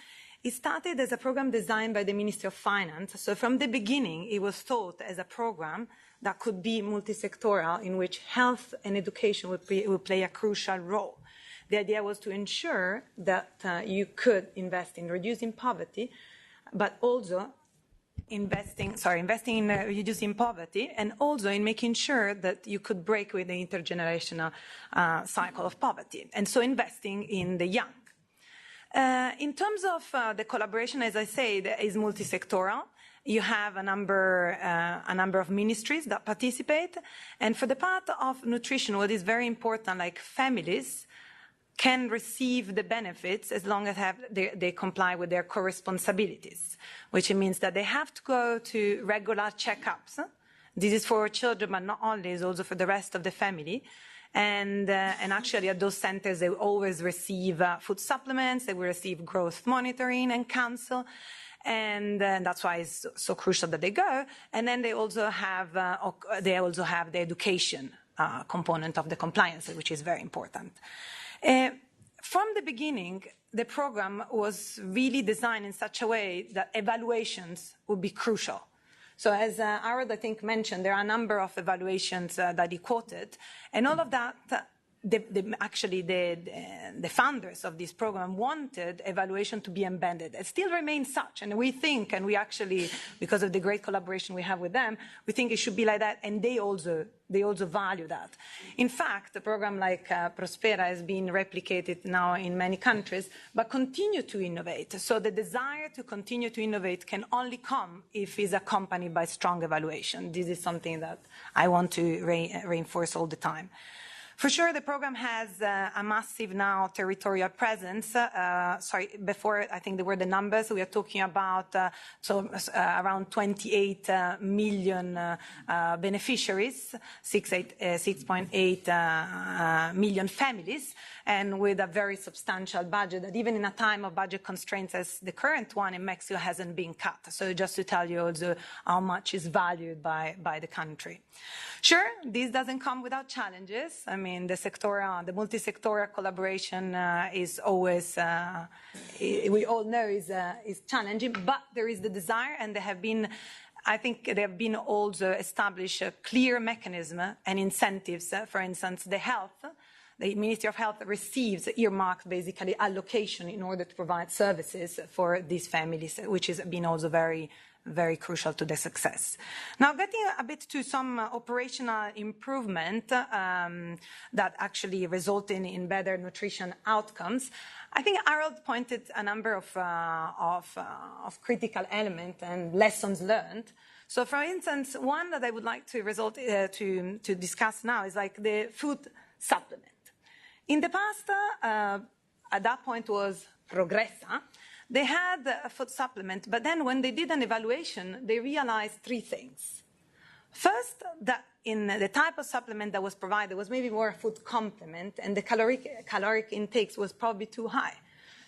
It started as a program designed by the Ministry of Finance. So from the beginning, it was thought as a program that could be multi-sectoral, in which health and education would play a crucial role. The idea was to ensure that you could invest in reducing poverty, but also investing in reducing poverty, and also in making sure that you could break with the intergenerational cycle of poverty, and so investing in the young. In terms of the collaboration, as I said, is multi-sectoral. You have a number of ministries that participate, and for the part of nutrition, what is very important, like families, can receive the benefits as long as they comply with their co-responsibilities, which means that they have to go to regular checkups. This is for children, but not only, it's also for the rest of the family. And actually at those centers, they will always receive food supplements, they will receive growth monitoring and counsel. And that's why it's so crucial that they go. And then they also have the education component of the compliance, which is very important. From the beginning, the program was really designed in such a way that evaluations would be crucial. So as Arad, I think, mentioned, there are a number of evaluations that he quoted, and all of that, actually the founders of this program wanted evaluation to be embedded. It still remains such, and we think, and we actually, because of the great collaboration we have with them, we think it should be like that, and they also value that. In fact, a program like Prospera has been replicated now in many countries, but continue to innovate. So the desire to continue to innovate can only come if it's accompanied by strong evaluation. This is something that I want to reinforce all the time. For sure, the program has a massive now territorial presence. Before, I think there were the numbers. We are talking about around 28 million beneficiaries, 6.8 million families, and with a very substantial budget that even in a time of budget constraints as the current one in Mexico hasn't been cut. So just to tell you also how much is valued by the country. Sure, this doesn't come without challenges. I mean, the multi-sectoral collaboration is always, we all know is challenging, but there is the desire, and I think there have been also established a clear mechanism and incentives. For instance, the Ministry of Health receives earmarked basically allocation in order to provide services for these families, which has been also very very crucial to the success. Now, getting a bit to some operational improvement that actually resulted in better nutrition outcomes, I think Harold pointed a number of critical elements and lessons learned. So, for instance, one that I would like to discuss now is like the food supplement. In the past, at that point was Progressa. They had a food supplement, but then when they did an evaluation, they realized three things. First, that in the type of supplement that was provided was maybe more a food complement, and the caloric intakes was probably too high.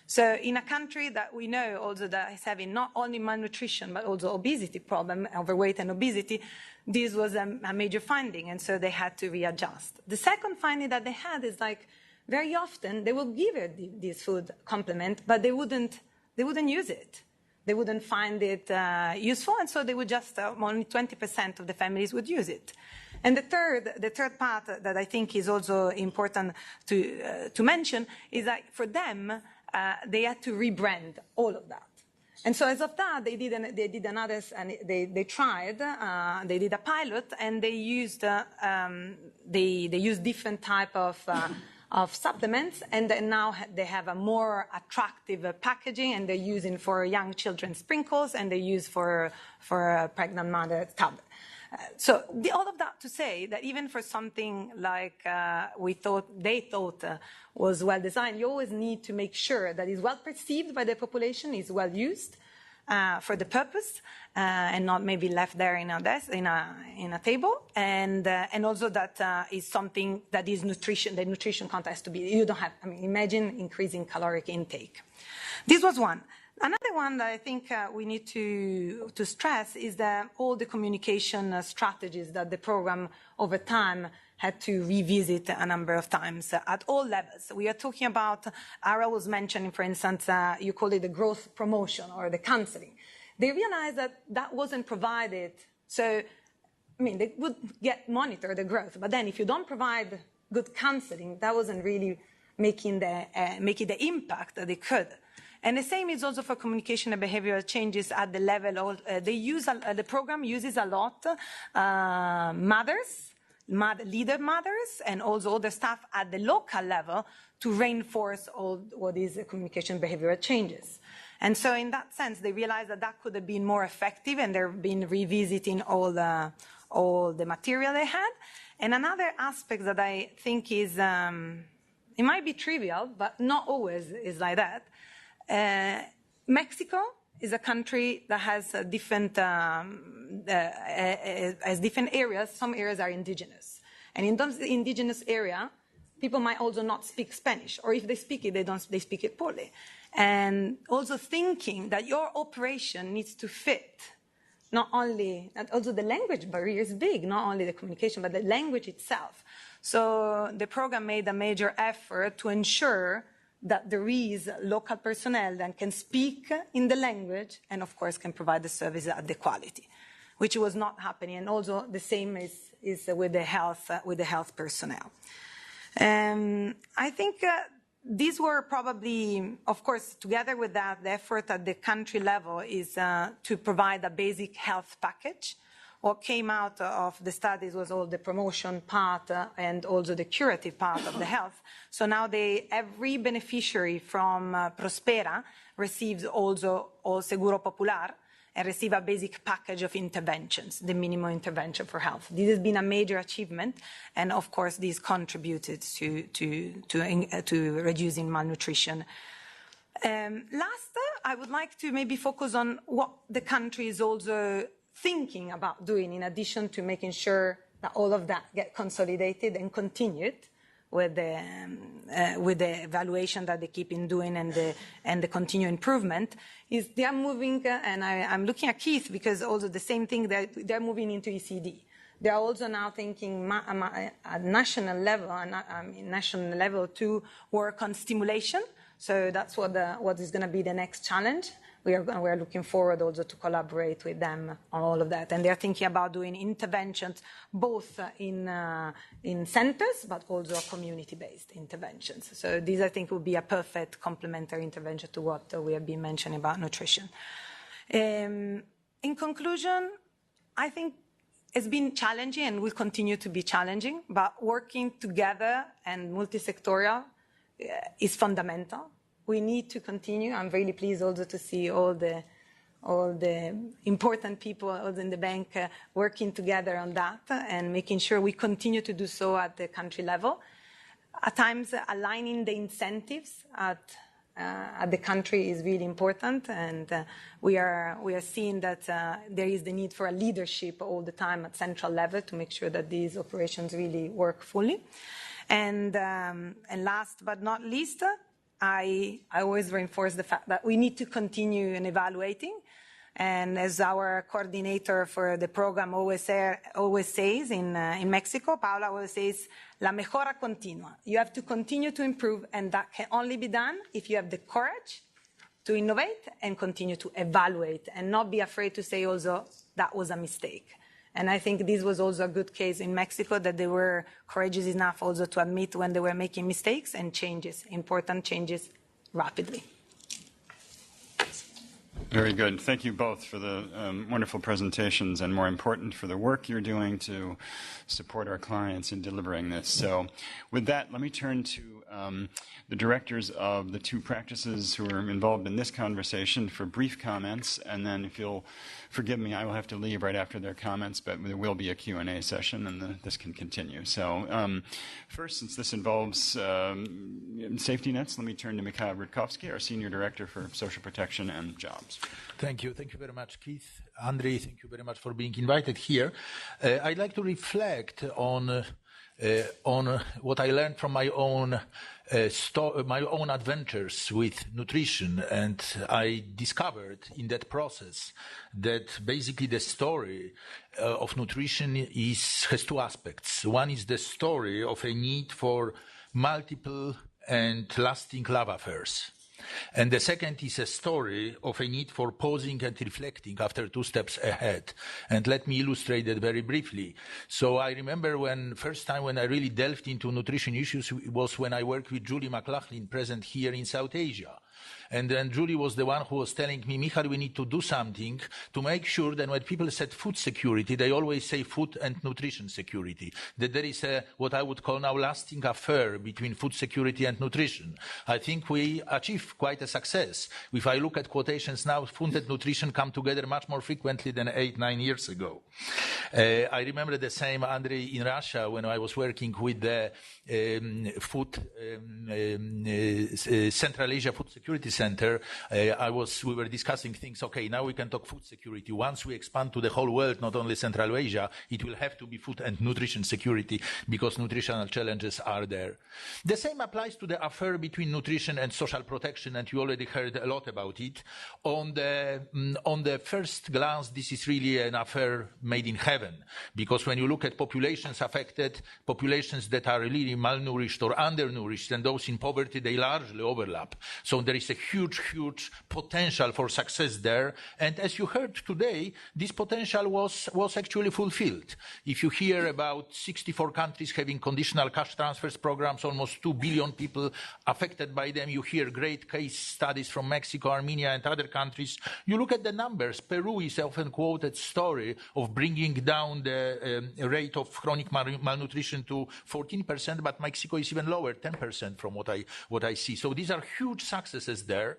So in a country that we know also that is having not only malnutrition, but also obesity problem, overweight and obesity, this was a major finding, and so they had to readjust. The second finding that they had is like very often they will give it this food complement, but they wouldn't use it. They wouldn't find it useful, and so they would just, only 20% of the families would use it. And the third part that I think is also important to mention is that for them, they had to rebrand all of that. And so as of that, they did another, and they tried, they did a pilot, and they used different type of supplements, and then now they have a more attractive packaging, and they're using for young children sprinkles, and they use for pregnant mother tablet. So all of that to say that even for something like they thought was well designed, you always need to make sure that it's well perceived by the population, is well used for the purpose, and not maybe left there in a desk, in a table, and also that is something that is nutrition. The nutrition content has to be. You don't have. I mean, imagine increasing caloric intake. This was one. Another one that I think we need to stress is that all the communication strategies that the program over time had to revisit a number of times at all levels. We are talking about, Ara was mentioning, for instance, you call it the growth promotion or the counseling. They realized that that wasn't provided. So, I mean, they would monitor the growth, but then if you don't provide good counseling, that wasn't really making the impact that they could. And the same is also for communication and behavioral changes at the level. The program uses a lot leader mothers, and also other staff at the local level to reinforce all what is communication behavioral changes. And so in that sense, they realized that could have been more effective, and they've been revisiting all the material they had. And another aspect that I think is, it might be trivial, but not always is like that. Mexico is a country that has different areas. Some areas are indigenous, and in those indigenous area, people might also not speak Spanish, or if they speak it, they speak it poorly. And also thinking that your operation needs to fit also the language barrier is big, not only the communication, but the language itself. So the program made a major effort to ensure that there is local personnel that can speak in the language and, of course, can provide the service at the quality, which was not happening. And also the same is with the health personnel. I think these were probably, of course, together with that, the effort at the country level is to provide a basic health package. What came out of the studies was all the promotion part and also the curative part of the health. So now every beneficiary from Prospera receives also Seguro Popular and receive a basic package of interventions, the minimum intervention for health. This has been a major achievement, and of course this contributed to reducing malnutrition. Last, I would like to maybe focus on what the country is also thinking about doing, in addition to making sure that all of that get consolidated and continued with the evaluation that they keep in doing and the continued improvement, is they are moving, and I'm looking at Keith because also the same thing, they're moving into ECD. They are also now thinking at national level to work on stimulation. So that's what is going to be the next challenge. We are looking forward also to collaborate with them on all of that. And they're thinking about doing interventions both in centers, but also community-based interventions. So these, I think, will be a perfect complementary intervention to what we have been mentioning about nutrition. In conclusion, I think it's been challenging and will continue to be challenging, but working together and multi-sectorial is fundamental. We need to continue. I'm really pleased also to see all the important people also in the bank working together on that and making sure we continue to do so at the country level. At times, aligning the incentives at the country is really important, and we are seeing that there is the need for a leadership all the time at central level to make sure that these operations really work fully. And last but not least, I always reinforce the fact that we need to continue in evaluating. And as our coordinator for the program always says in Mexico, Paula always says, la mejora continua. You have to continue to improve, and that can only be done if you have the courage to innovate and continue to evaluate and not be afraid to say also that was a mistake. And I think this was also a good case in Mexico, that they were courageous enough also to admit when they were making mistakes and changes, important changes, rapidly. Very good. Thank you both for the wonderful presentations, and more important, for the work you're doing to support our clients in delivering this. So with that, let me turn to the directors of the two practices who are involved in this conversation for brief comments, and then if you'll forgive me, I will have to leave right after their comments, but there will be a Q&A session, and this can continue. So first, since this involves safety nets, let me turn to Michal Rutkowski, our Senior Director for Social Protection and Jobs. Thank you. Thank you very much, Keith. Andrei, thank you very much for being invited here. I'd like to reflect on what I learned from my own adventures with nutrition, and I discovered in that process that basically the story of nutrition has two aspects. One is the story of a need for multiple and lasting love affairs. And the second is a story of a need for pausing and reflecting after two steps ahead. And let me illustrate that very briefly. So I remember first time when I really delved into nutrition issues was when I worked with Julie McLaughlin, present here in South Asia. And then Julie was the one who was telling me, Michal, we need to do something to make sure that when people said food security, they always say food and nutrition security. That there is what I would call now lasting affair between food security and nutrition. I think we achieved quite a success. If I look at quotations now, food and nutrition come together much more frequently than 8-9 years ago. I remember the same, Andrei, in Russia when I was working with the Central Asia Food Security Center. We were discussing things. Okay, now we can talk food security. Once we expand to the whole world, not only Central Asia, it will have to be food and nutrition security because nutritional challenges are there. The same applies to the affair between nutrition and social protection, and you already heard a lot about it. On the first glance, this is really an affair made in heaven, because when you look at populations affected, populations that are really malnourished or undernourished, and those in poverty, they largely overlap. So there is a huge potential for success there. And as you heard today, this potential was actually fulfilled. If you hear about 64 countries having conditional cash transfers programs, almost 2 billion people affected by them, you hear great case studies from Mexico, Armenia, and other countries. You look at the numbers. Peru is often quoted story of bringing down the rate of chronic malnutrition to 14%, but Mexico is even lower, 10% from what I see. So these are huge successes there.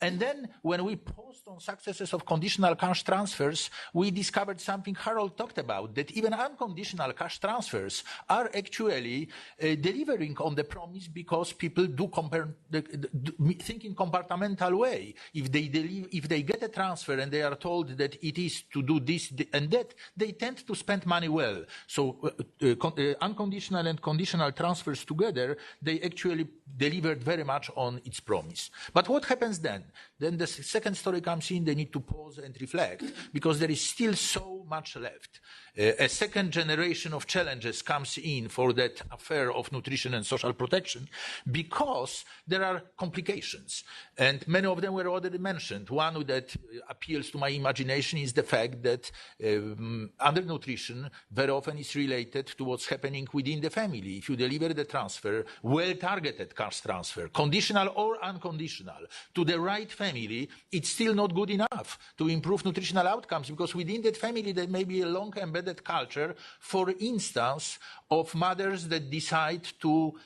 And then when we post on successes of conditional cash transfers, we discovered something Harold talked about, that even unconditional cash transfers are actually delivering on the promise, because people do think in compartmental way. If they get a transfer and they are told that it is to do this and that, they tend to spend money well. So unconditional and conditional transfers together, they actually delivered very much on its promise. But what happens then? Then the second story comes in, they need to pause and reflect, because there is still so much left. A second generation of challenges comes in for that affair of nutrition and social protection because there are complications. And many of them were already mentioned. One that appeals to my imagination is the fact that undernutrition very often is related to what's happening within the family. If you deliver the transfer, well-targeted cash transfer, conditional or unconditional, to the right family, it's still not good enough to improve nutritional outcomes because within that family there may be a long embedded culture, for instance, of mothers that decide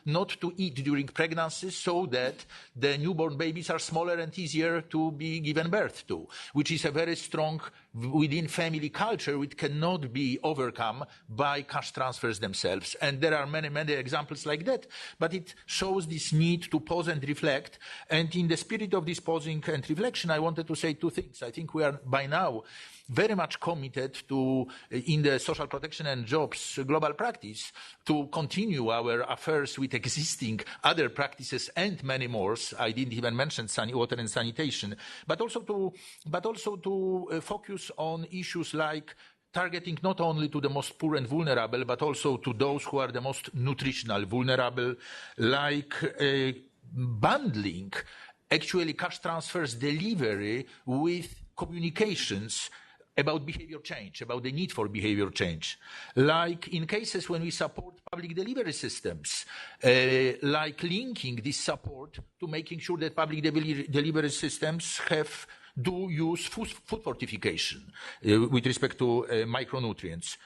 not to eat during pregnancy so that the newborn babies are smaller and easier to be given birth to, which is a very strong within family culture which cannot be overcome by cash transfers themselves. And there are many, many examples like that, but it shows this need to pause and reflect. And in the spirit of this pausing and reflection, I wanted to say two things. I think we are by now very much committed to, in the social protection and jobs global practice, to continue our affairs with existing other practices and many more. I didn't even mention water and sanitation, but also to focus on issues like targeting not only to the most poor and vulnerable, but also to those who are the most nutritional vulnerable, like bundling actually cash transfers delivery with communications about behavior change, about the need for behavior change. Like in cases when we support public delivery systems, like linking this support to making sure that public delivery systems do use food fortification with respect to micronutrients.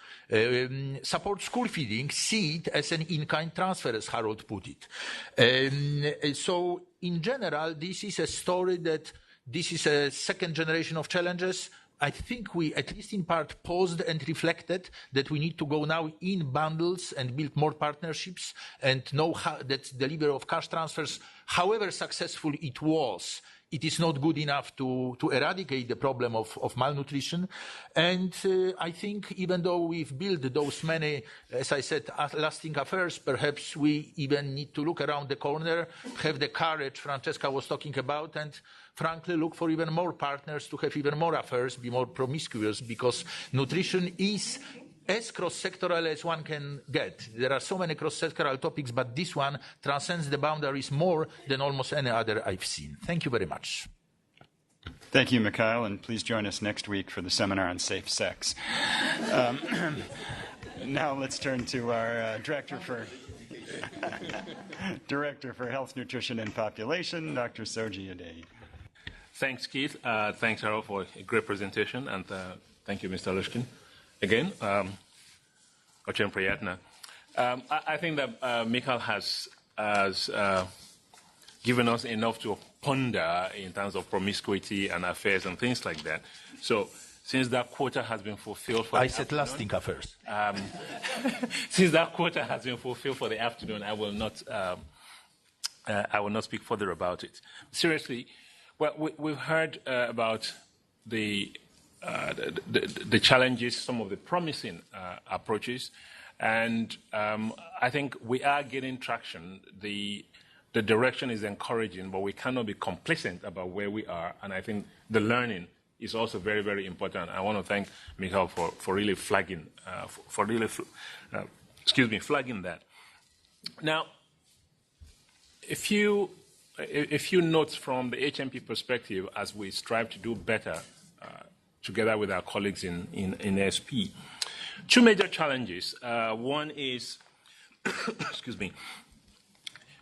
Support school feeding, see it as an in-kind transfer, as Harold put it. So in general, this is a story that this is a second generation of challenges. I think we, at least in part, paused and reflected that we need to go now in bundles and build more partnerships and know how that delivery of cash transfers, however successful it was, it is not good enough to eradicate the problem of malnutrition. And I think even though we've built those many, as I said, lasting affairs, perhaps we even need to look around the corner, have the courage Francesca was talking about, and frankly look for even more partners to have even more affairs, be more promiscuous, because nutrition is as cross-sectoral as one can get. There are so many cross-sectoral topics, but this one transcends the boundaries more than almost any other I've seen. Thank you very much. Thank you, Michal, and please join us next week for the seminar on safe sex. Now let's turn to our Director for Health, Nutrition, and Population, Dr. Soji Adeyi. Thanks, Keith. Thanks, Harold, for a great presentation, and thank you, Mr. Lushin. Again, Ocem Priyatna. I think that Michal has given us enough to ponder in terms of promiscuity and affairs and things like that. So, since that quota has been fulfilled for I said lasting affairs. Since that quota has been fulfilled for the afternoon, I will not speak further about it. Seriously, well, we've heard about the challenges, some of the promising approaches, and I think we are getting traction. The direction is encouraging, but we cannot be complacent about where we are, and I think the learning is also very, very important. I want to thank Michal for really flagging, flagging that. Now, a few notes from the HMP perspective as we strive to do better together with our colleagues in SP. Two major challenges. One is,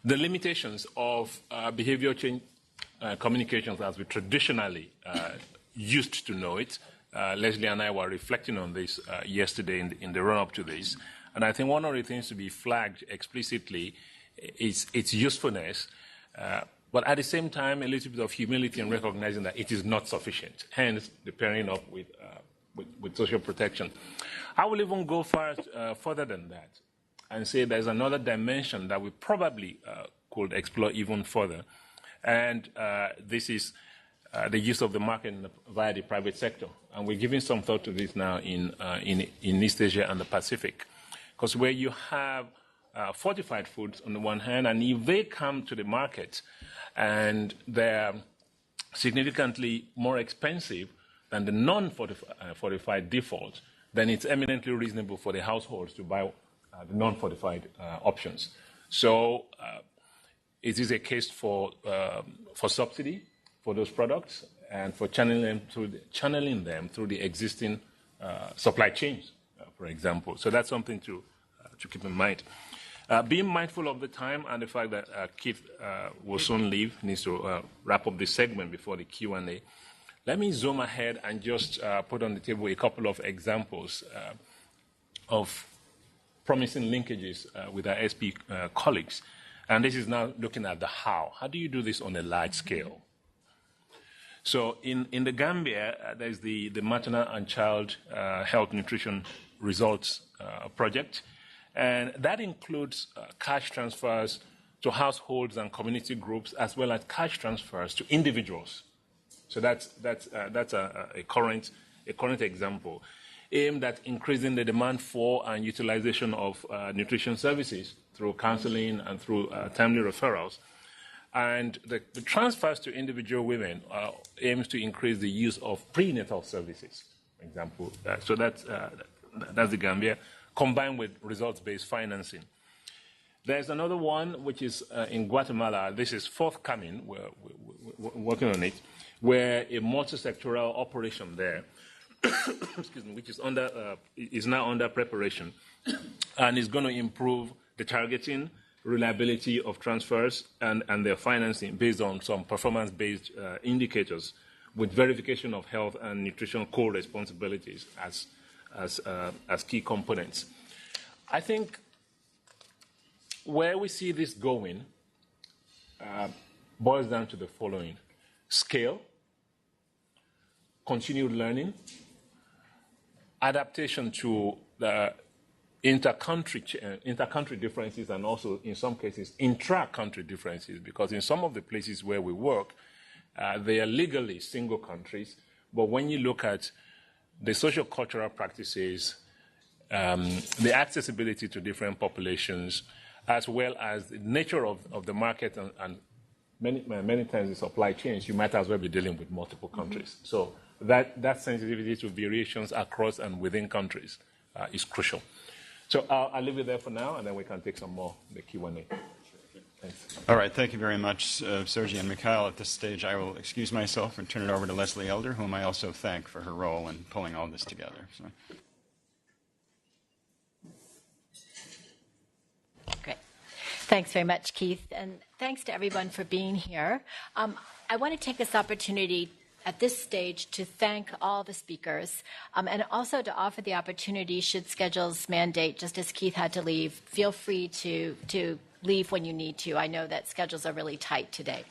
the limitations of behavior change communications as we traditionally used to know it. Leslie and I were reflecting on this yesterday in the run-up to this. And I think one of the things to be flagged explicitly is its usefulness, but at the same time, a little bit of humility in recognizing that it is not sufficient, hence the pairing up with social protection. I will even go further than that and say there's another dimension that we probably could explore even further, and this is the use of the market via the private sector. And we're giving some thought to this now in East Asia and the Pacific, because where you have fortified foods on the one hand, and if they come to the market and they're significantly more expensive than the non-fortified default, then it's eminently reasonable for the households to buy the non-fortified options. So it is a case for subsidy for those products and for channeling them through the existing supply chains, for example. So that's something to keep in mind. Being mindful of the time and the fact that Keith will soon leave, needs to wrap up this segment before the Q&A, let me zoom ahead and just put on the table a couple of examples of promising linkages with our SP colleagues. And this is now looking at the how. How do you do this on a large scale? So in the Gambia, there's the Maternal and Child Health Nutrition Results Project. And that includes cash transfers to households and community groups, as well as cash transfers to individuals. So that's a current example aimed at increasing the demand for and utilization of nutrition services through counseling and through timely referrals. And the transfers to individual women aims to increase the use of prenatal services, for example. So that's the Gambia, combined with results-based financing. There's another one which is in Guatemala. This is forthcoming. We're working on it, where a multi-sectoral operation there, excuse me, which is now under preparation, and is going to improve the targeting, reliability of transfers, and their financing based on some performance-based indicators, with verification of health and nutrition core responsibilities as key components. I think where we see this going boils down to the following: scale, continued learning, adaptation to the inter-country differences, and also in some cases intra-country differences, because in some of the places where we work, they are legally single countries, but when you look at the social-cultural practices, the accessibility to different populations, as well as the nature of the market and many times the supply chains, you might as well be dealing with multiple countries. So that sensitivity to variations across and within countries is crucial. So I'll leave it there for now, and then we can take some more in the Q&A. Thanks. All right, thank you very much, Soji and Michal. At this stage, I will excuse myself and turn it over to Leslie Elder, whom I also thank for her role in pulling all this together. So. Great. Thanks very much, Keith, and thanks to everyone for being here. I want to take this opportunity at this stage to thank all the speakers, and also to offer the opportunity, should schedules mandate, just as Keith had to leave, feel free to leave when you need to. I know that schedules are really tight today.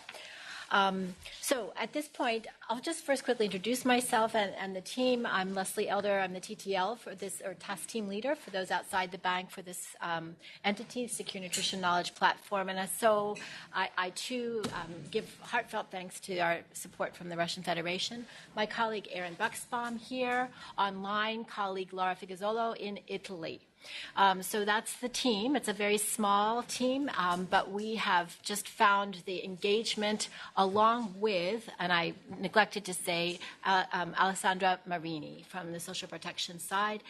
So at this point, I'll just first quickly introduce myself and the team. I'm Leslie Elder. I'm the TTL for this, or task team leader for those outside the bank for this entity, Secure Nutrition Knowledge Platform. And so I too give heartfelt thanks to our support from the Russian Federation. My colleague Aaron Buxbaum here, online colleague Laura Figazzolo in Italy. So that's the team. It's a very small team, but we have just found the engagement along with, and I neglected to say, Alessandra Marini from the social protection side.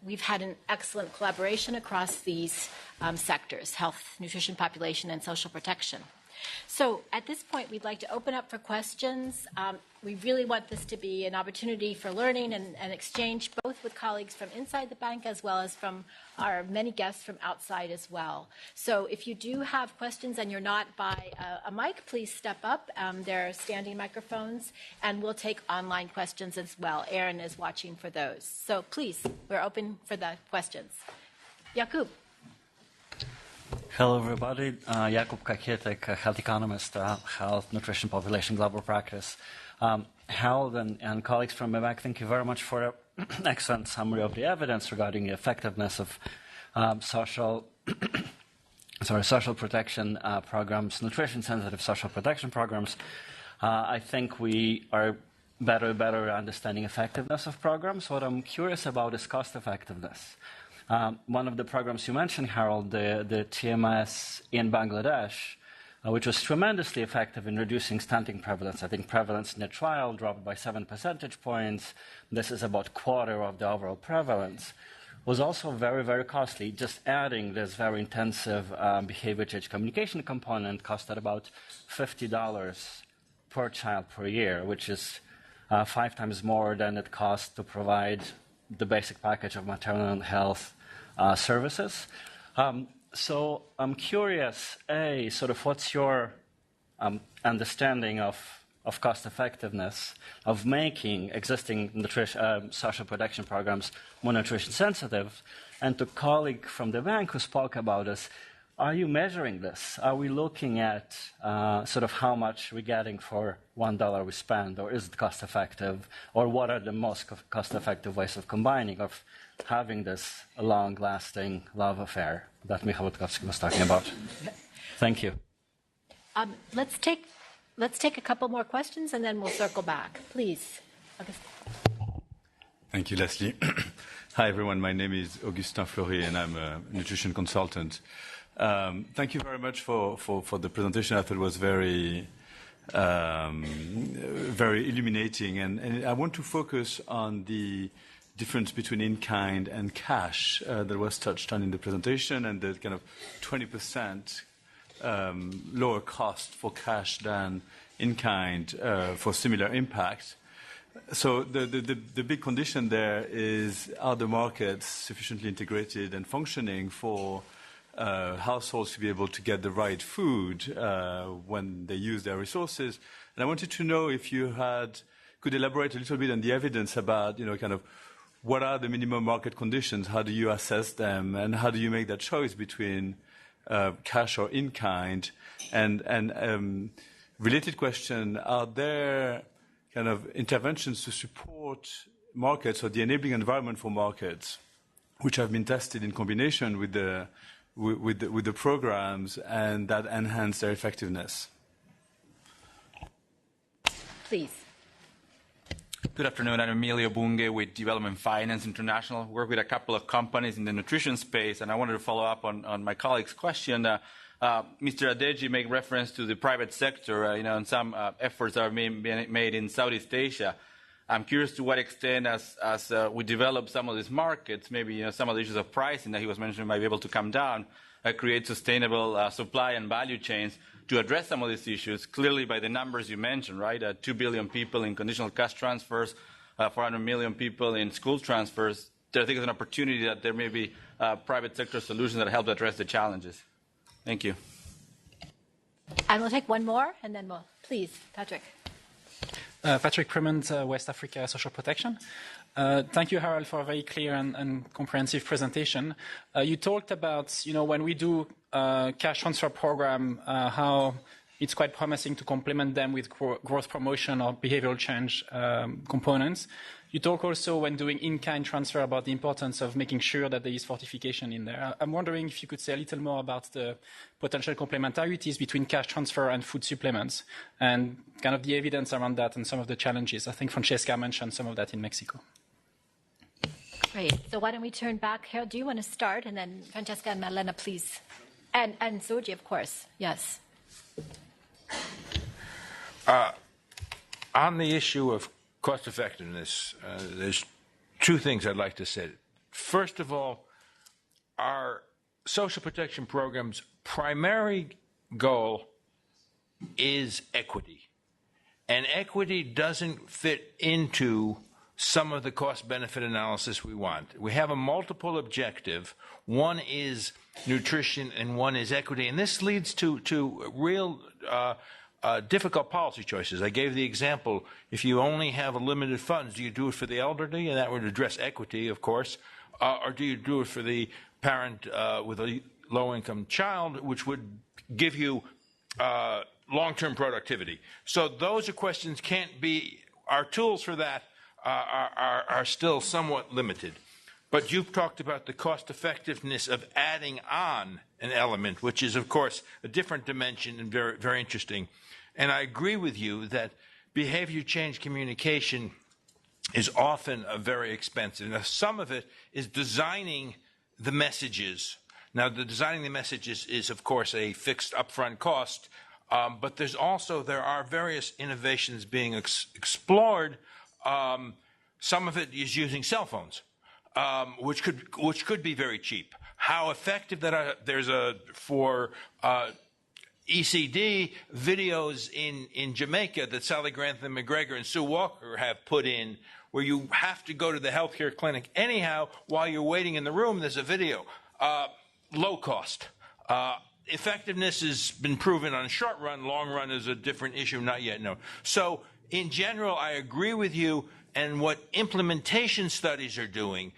We've had an excellent collaboration across these sectors: health, nutrition, population, and social protection. So at this point, we'd like to open up for questions. We really want this to be an opportunity for learning and exchange, both with colleagues from inside the bank as well as from our many guests from outside as well. So if you do have questions and you're not by a mic, please step up. There are standing microphones, and we'll take online questions as well. Aaron is watching for those. So please, we're open for the questions. Jakub. Hello, everybody. Jakub Kakietek, Health Economist, Health, Nutrition, Population, Global Practice. Harold and colleagues from MEMAC, thank you very much for an excellent summary of the evidence regarding the effectiveness of social protection programs, nutrition-sensitive social protection programs. I think we are better understanding effectiveness of programs. What I'm curious about is cost effectiveness. One of the programs you mentioned, Harold, the TMS in Bangladesh, which was tremendously effective in reducing stunting prevalence. I think prevalence in the trial dropped by 7 percentage points. This is about a quarter of the overall prevalence. Was also very, very costly. Just adding this very intensive behavior change communication component costed about $50 per child per year, which is 5 times more than it costs to provide the basic package of maternal health services. So I'm curious, sort of what's your understanding of cost effectiveness of making existing social protection programs more nutrition sensitive? And to a colleague from the bank who spoke about this, are you measuring this? Are we looking at sort of how much we're getting for $1 we spend, or is it cost effective? Or what are the most cost effective ways of combining, of having this long-lasting love affair that Michal Rutkowski was talking about? Thank you. Let's take a couple more questions and then we'll circle back. Please. Augustin. Thank you, Leslie. Hi, everyone. My name is Augustin Fleury, and I'm a nutrition consultant. Thank you very much for the presentation. I thought it was very illuminating. And I want to focus on the difference between in-kind and cash that was touched on in the presentation, and the kind of 20% lower cost for cash than in-kind for similar impact. So the big condition there is, are the markets sufficiently integrated and functioning for households to be able to get the right food when they use their resources? And I wanted to know if you could elaborate a little bit on the evidence about, kind of, what are the minimum market conditions? How do you assess them? And how do you make that choice between cash or in-kind? And related question, are there kind of interventions to support markets or the enabling environment for markets, which have been tested in combination with the programs and that enhance their effectiveness? Please. Good afternoon. I'm Emilio Bunge with Development Finance International. Work with a couple of companies in the nutrition space, and I wanted to follow up on my colleague's question. Mr. Adeyi made reference to the private sector, and some efforts are being made in Southeast Asia. I'm curious to what extent, as we develop some of these markets, maybe some of the issues of pricing that he was mentioning might be able to come down, create sustainable supply and value chains to address some of these issues. Clearly, by the numbers you mentioned, right, 2 billion people in conditional cash transfers, 400 million people in school transfers, I think it's an opportunity that there may be private sector solutions that help address the challenges. Thank you. And we'll take one more, and then please, Patrick. Patrick Primond, West Africa Social Protection. Thank you, Harold, for a very clear and comprehensive presentation. You talked about, when we do cash transfer program, how it's quite promising to complement them with growth promotion or behavioral change components. You talk also, when doing in-kind transfer, about the importance of making sure that there is fortification in there. I'm wondering if you could say a little more about the potential complementarities between cash transfer and food supplements, and kind of the evidence around that and some of the challenges. I think Francesca mentioned some of that in Mexico. Great. So why don't we turn back? Harold, do you want to start? And then Francesca and Maddalena, please. And Soji, of course. Yes. On the issue of cost effectiveness, there's two things I'd like to say. First of all, our social protection program's primary goal is equity. And equity doesn't fit into some of the cost-benefit analysis we want. We have a multiple objective. One is nutrition and one is equity. And this leads to real difficult policy choices. I gave the example, if you only have a limited funds, do you do it for the elderly? And that would address equity, of course. Or do you do it for the parent with a low-income child, which would give you long-term productivity? So those are questions can't be, our tools for that are still somewhat limited. But you've talked about the cost effectiveness of adding on an element, which is, of course, a different dimension and very, very interesting. And I agree with you that behavior change communication is often very expensive. Now, some of it is designing the messages. Now, the designing the messages is, of course, a fixed upfront cost. But there are various innovations being explored. Some of it is using cell phones, which could be very cheap. How effective there's for ECD videos in Jamaica that Sally Grantham McGregor and Sue Walker have put in, where you have to go to the healthcare clinic anyhow. While you're waiting in the room, there's a video. Low cost. Effectiveness has been proven on short run. Long run is a different issue, not yet known. So in general, I agree with you. And what implementation studies are doing,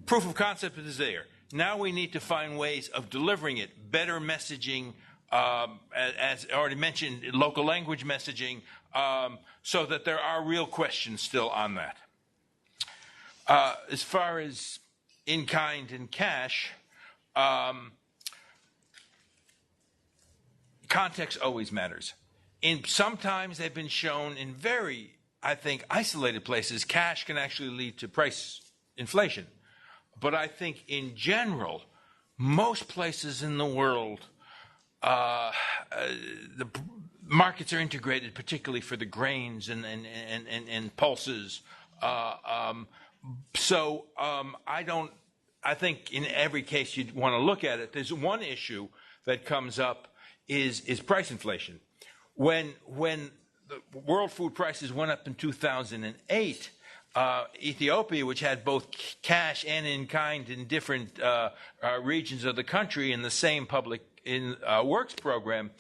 proof of concept is there. Now we need to find ways of delivering it. Better messaging, as already mentioned, local language messaging, so that there are real questions still on that. As far as in-kind and cash, context always matters. Sometimes they've been shown in very, I think, isolated places, cash can actually lead to price inflation. But I think in general, most places in the world, the markets are integrated, particularly for the grains and pulses. I think in every case you'd want to look at it. There's one issue that comes up is price inflation. When the world food prices went up in 2008, Ethiopia, which had both cash and in-kind in different regions of the country in the same public works program,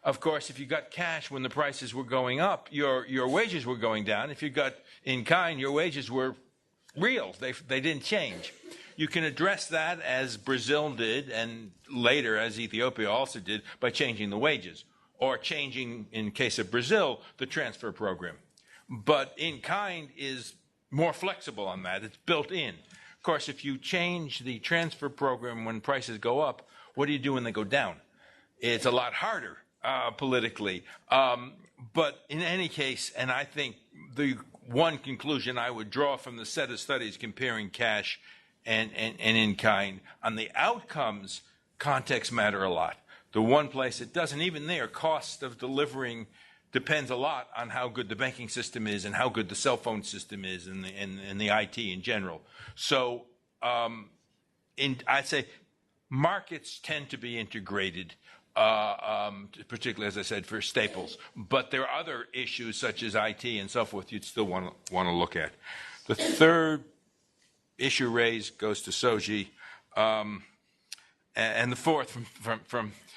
of course, if you got cash when the prices were going up, your wages were going down. If you got in-kind, your wages were real. They didn't change. You can address that as Brazil did, and later as Ethiopia also did, by changing the wages, or changing, in case of Brazil, the transfer program. But in-kind is more flexible on that. It's built in. Of course, if you change the transfer program when prices go up, what do you do when they go down? It's a lot harder politically. But in any case, and I think the one conclusion I would draw from the set of studies comparing cash and in-kind, on the outcomes, context matter a lot. The one place it doesn't, even there, cost of delivering depends a lot on how good the banking system is and how good the cell phone system is and the IT in general. So I'd say markets tend to be integrated, particularly, as I said, for staples. But there are other issues such as IT and so forth you'd still want to look at. The third issue raised goes to Soji, and the fourth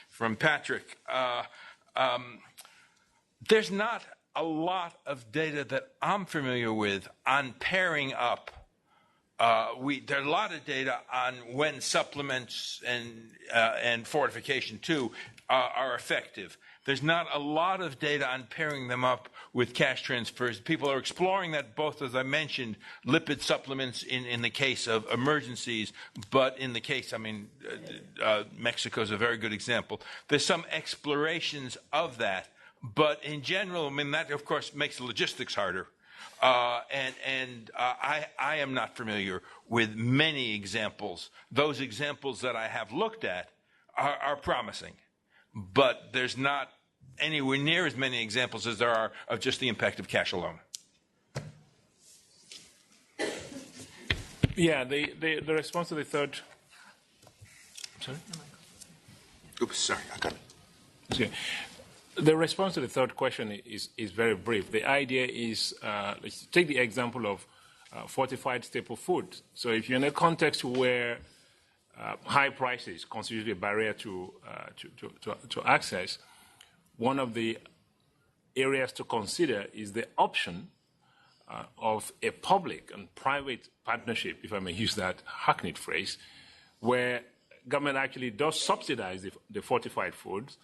from Patrick. There's not a lot of data that I'm familiar with on pairing up. There are a lot of data on when supplements and fortification too are effective. There's not a lot of data on pairing them up with cash transfers. People are exploring that, both, as I mentioned, lipid supplements in the case of emergencies, but in the case, Mexico is a very good example. There's some explorations of that, but in general, that, of course, makes the logistics harder. I am not familiar with many examples. Those examples that I have looked at are promising, but there's not anywhere near as many examples as there are of just the impact of cash alone. Yeah, the response to the third. Sorry? Oops, sorry, I got it. Okay. The response to the third question is very brief. The idea is, let's take the example of fortified staple food. So if you're in a context where high prices constitute a barrier to access, one of the areas to consider is the option of a public and private partnership, if I may use that hackneyed phrase, where government actually does subsidize the fortified foods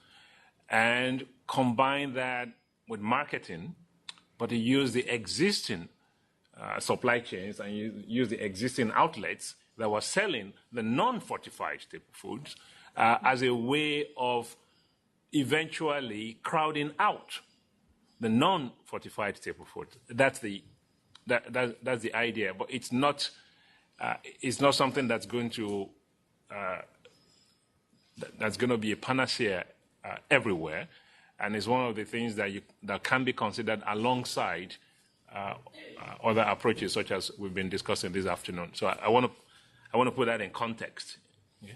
and combine that with marketing, but you use the existing supply chains and you use the existing outlets that were selling the non-fortified staple foods as a way of eventually crowding out the non-fortified staple foods. That's the idea, but it's not something that's going to be a panacea everywhere, and is one of the things that can be considered alongside other approaches, such as we've been discussing this afternoon. So I want to put that in context. Yeah?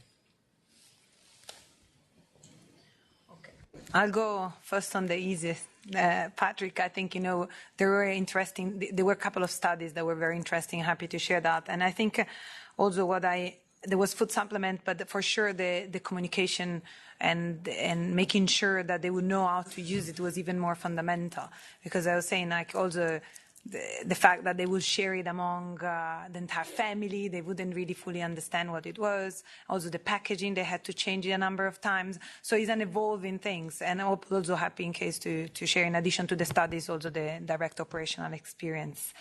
Okay. I'll go first on the easiest. Patrick, I think, there were a couple of studies that were very interesting. Happy to share that. And I think also there was food supplement, but for sure the communication and making sure that they would know how to use it was even more fundamental. Because I was saying, like, also the fact that they would share it among the entire family, they wouldn't really fully understand what it was. Also the packaging, they had to change it a number of times. So it's an evolving thing. And I'm also happy in case to share, in addition to the studies, also the direct operational experience.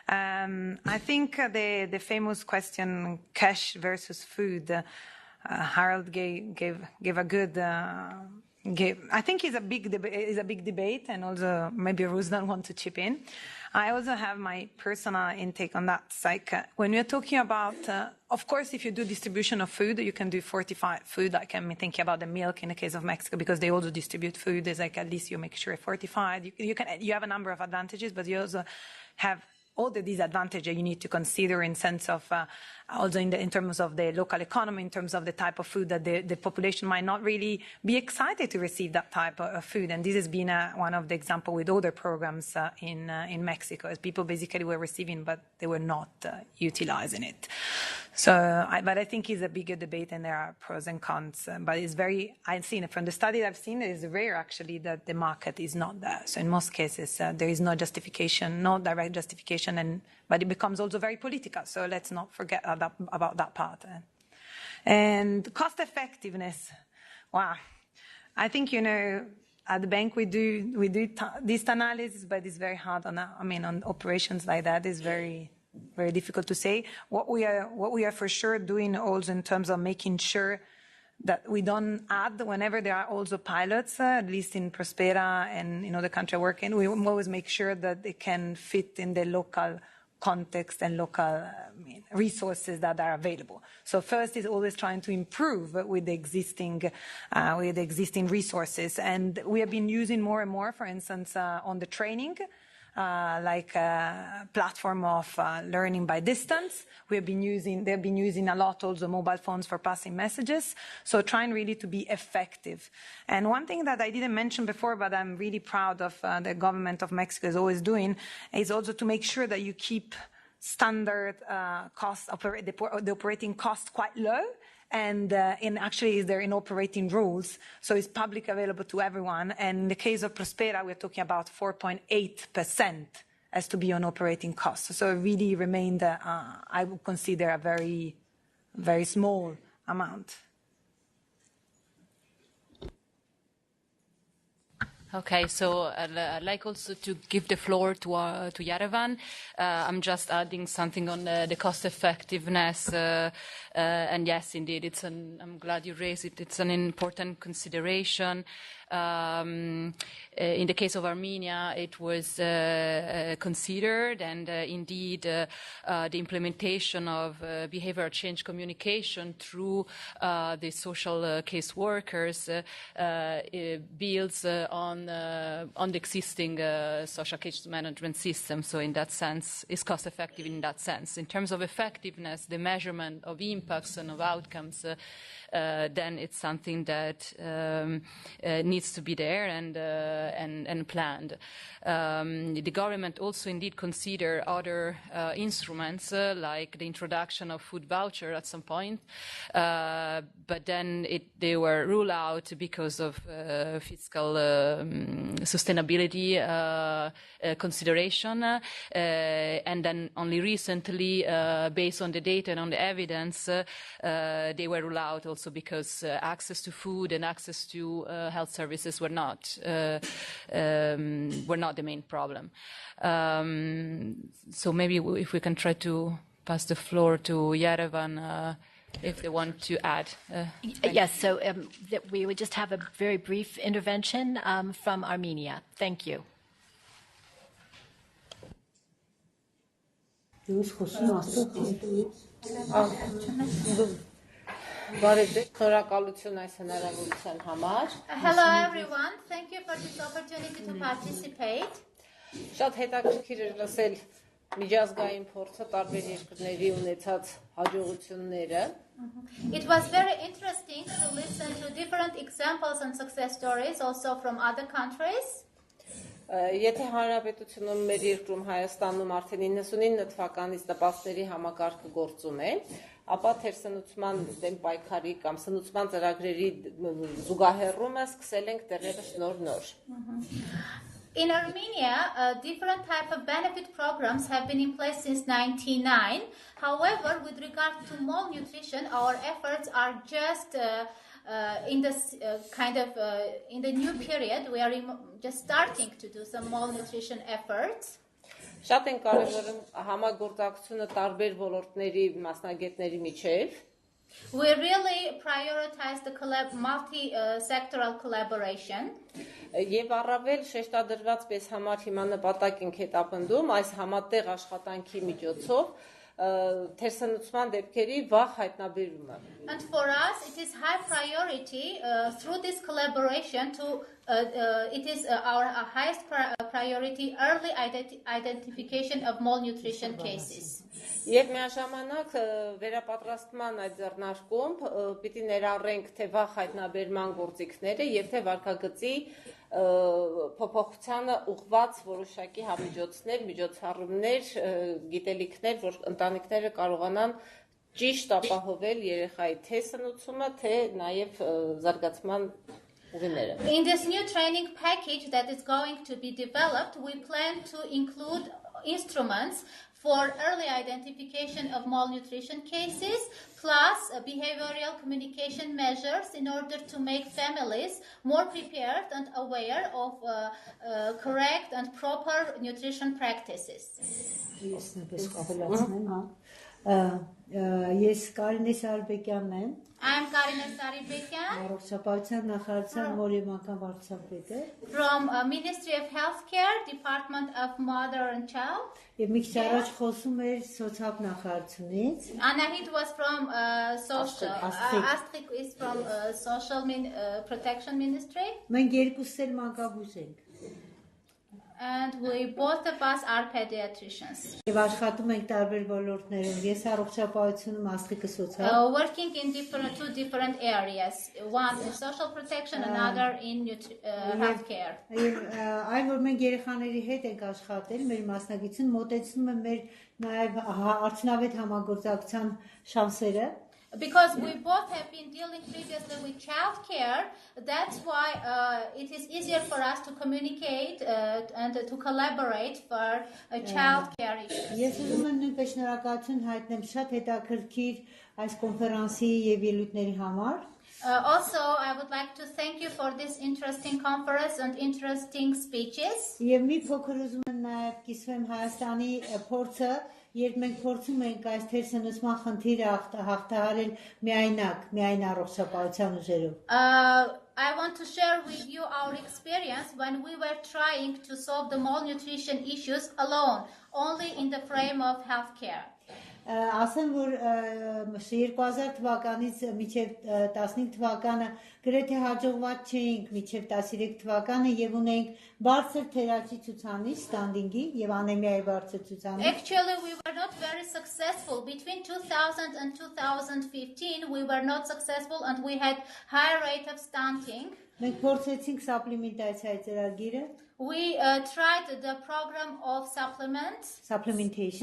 I think the famous question, cash versus food, Harold gave a good. I think it's a big debate, and also maybe Ruslan want to chip in. I also have my personal intake on that. It's like when we're talking about, of course, if you do distribution of food, you can do fortify food. Like I'm thinking about the milk in the case of Mexico, because they also distribute food. It's like at least you make sure it's fortified. You have a number of advantages, but you also have all the disadvantages you need to consider in sense of also in terms of the local economy, in terms of the type of food that the population might not really be excited to receive that type of food. And this has been one of the examples with other programs in Mexico, as people basically were receiving, but they were not utilizing it. So, but I think it's a bigger debate, and there are pros and cons. But I've seen it from the study I've seen, it is rare actually that the market is not there. So in most cases, there is no justification, no direct justification, but it becomes also very political. So let's not forget about that part. And cost effectiveness. Wow. I think, at the bank we do this analysis, but it's very hard on operations like that is very difficult to say. What we are for sure doing also in terms of making sure that we don't add, whenever there are also pilots, at least in Prospera and the country I work in, we always make sure that they can fit in the local context and local resources that are available. So first is always trying to improve with the existing resources, and we have been using more and more, for instance, on the training. Like a platform of learning by distance. They've been using a lot also mobile phones for passing messages. So trying really to be effective. And one thing that I didn't mention before, but I'm really proud of the government of Mexico is always doing, is also to make sure that you keep standard costs, the operating cost quite low. And actually they're in operating rules, so it's public available to everyone. And in the case of Prospera, we're talking about 4.8% as to be on operating costs. So it really remained, I would consider, a very, very small amount. Okay, so I'd like also to give the floor to Yerevan. I'm just adding something on the cost effectiveness. And yes, indeed, I'm glad you raised it. It's an important consideration. In the case of Armenia, it was considered, and indeed the implementation of behavioral change communication through the social case workers builds on the existing social case management system. So in that sense, it's cost effective in that sense. In terms of effectiveness, the measurement of impacts and of outcomes, then it's something that needs to be there and planned. The government also indeed consider other instruments like the introduction of food voucher at some point, but then they were ruled out because of fiscal sustainability consideration, and then only recently, based on the data and on the evidence, they were ruled out also because access to food and access to health services were not the main problem. So maybe if we can try to pass the floor to Yerevan, if they want to add. Yes, so we would just have a very brief intervention from Armenia. Thank you. Hello everyone, thank you for this opportunity to participate. Շատ հետաքրքիր էր լսել միջազգային փորձը տարբեր երկրների ունեցած հաջողությունները. It was very interesting to listen to different examples and success stories also from other countries. Եթե հանրապետությունում մեր երկրում Հայաստանում արդեն 99 թվականից տպաստերի համակարգը գործում է, ապա թերսնուցման դեմ պայքարի կամ սնուցման ծրագրերի զուգահեռումը սկսել ենք դեռևս նոր-նոր. In Armenia, different type of benefit programs have been in place since 1999. However, with regard to malnutrition, our efforts are just in this in the new period. We are just starting to do some malnutrition efforts. Շատ են կարևորում համագործակցությունը տարբեր ոլորտների մասնագետների միջև. We really prioritize the multi-sectoral collaboration. Եվ առավել շեշտադրված պես համար հիմա նպատակ ենք հետապնդում այս համատեղ աշխատանքի միջոցով թերսնուցման դեպքերի վաղ հայտնաբերումը. And for us, it is high priority through this collaboration it is our highest priority early identification of malnutrition cases. Եվ միաժամանակ վերապատրաստման այդ ձեռնարկում պիտի ներառենք թե վաղ հայտնաբերման գործիքները եւ թե վարքագծի փոփոխությանը ուղղված որոշակի համիջոցներ, միջոցառումներ, գիտելիքներ, որ ընտանիքները կարողանան ճիշտ ապահովել երեխայի թե սնուցումը, թե նաեւ զարգացման ուղիները. In this new training package that is going to be developed, we plan to include instruments for early identification of malnutrition cases, plus behavioral communication measures in order to make families more prepared and aware of correct and proper nutrition practices. Ես Կարինե Սարբեկյանն եմ. I am Karine Saribekyan. Առողջապահության նախարարության մորեմական վարչապետ եմ. From Ministry of Healthcare, Department of Mother and Child. Եվ մի քիչ առաջ խոսում էր սոցիալ նախարարությունից. Anahit was from social. Astrid is from Social Protection Ministry. Մենք երկուսս էլ մանկաբույժ ենք. And we both of us are pediatricians. Եվ աշխատում ենք տարբեր ոլորտներում. Ես առողջապահությունում, Աստղիկը սոցիալ. Working in two different areas. One in social protection, another in healthcare. Այն որ մենք երեխաների հետ ենք աշխատել, մեր մասնագիտությունը մոտեցնում է մեր նաև արդյունավետ համագործակցության շանսերը. Because we both have been dealing previously with child care, that's why it is easier for us to communicate and to collaborate for child care issues. Ես ուզում եմ նույնպես շնորհակալություն հայտնել շատ հետաքրքիր այս կոնֆերանսի եւ ելույթների համար. Also, I would like to thank you for this interesting conference and interesting speeches. Եվ մի փոքր ուզում եմ նաև կիսվեմ Հայաստանի փորձը. Երբ մենք փորձում ենք այս թերսնուցման խնդիրը հաղթահարել միայն առողջապահության ուժերով. I want to share with you our experience when we were trying to solve the malnutrition issues alone, only in the frame of healthcare. Ասեմ, որ 2000 թվականից մինչև 15 թվականը գրեթե հաջողված չէինք մինչև 13 թվականը եւ ունենք բարձր թերացի ցուցանիշ ստանդինգի եւ անեմիայի բարձր ցուցանիշ. Actually, we were not very successful. Between 2000 and 2015, we were not successful and we had high rate of stunting. Մենք փորձեցինք սապլիմենտացիայի ծրագիրը. We tried the program of supplementation.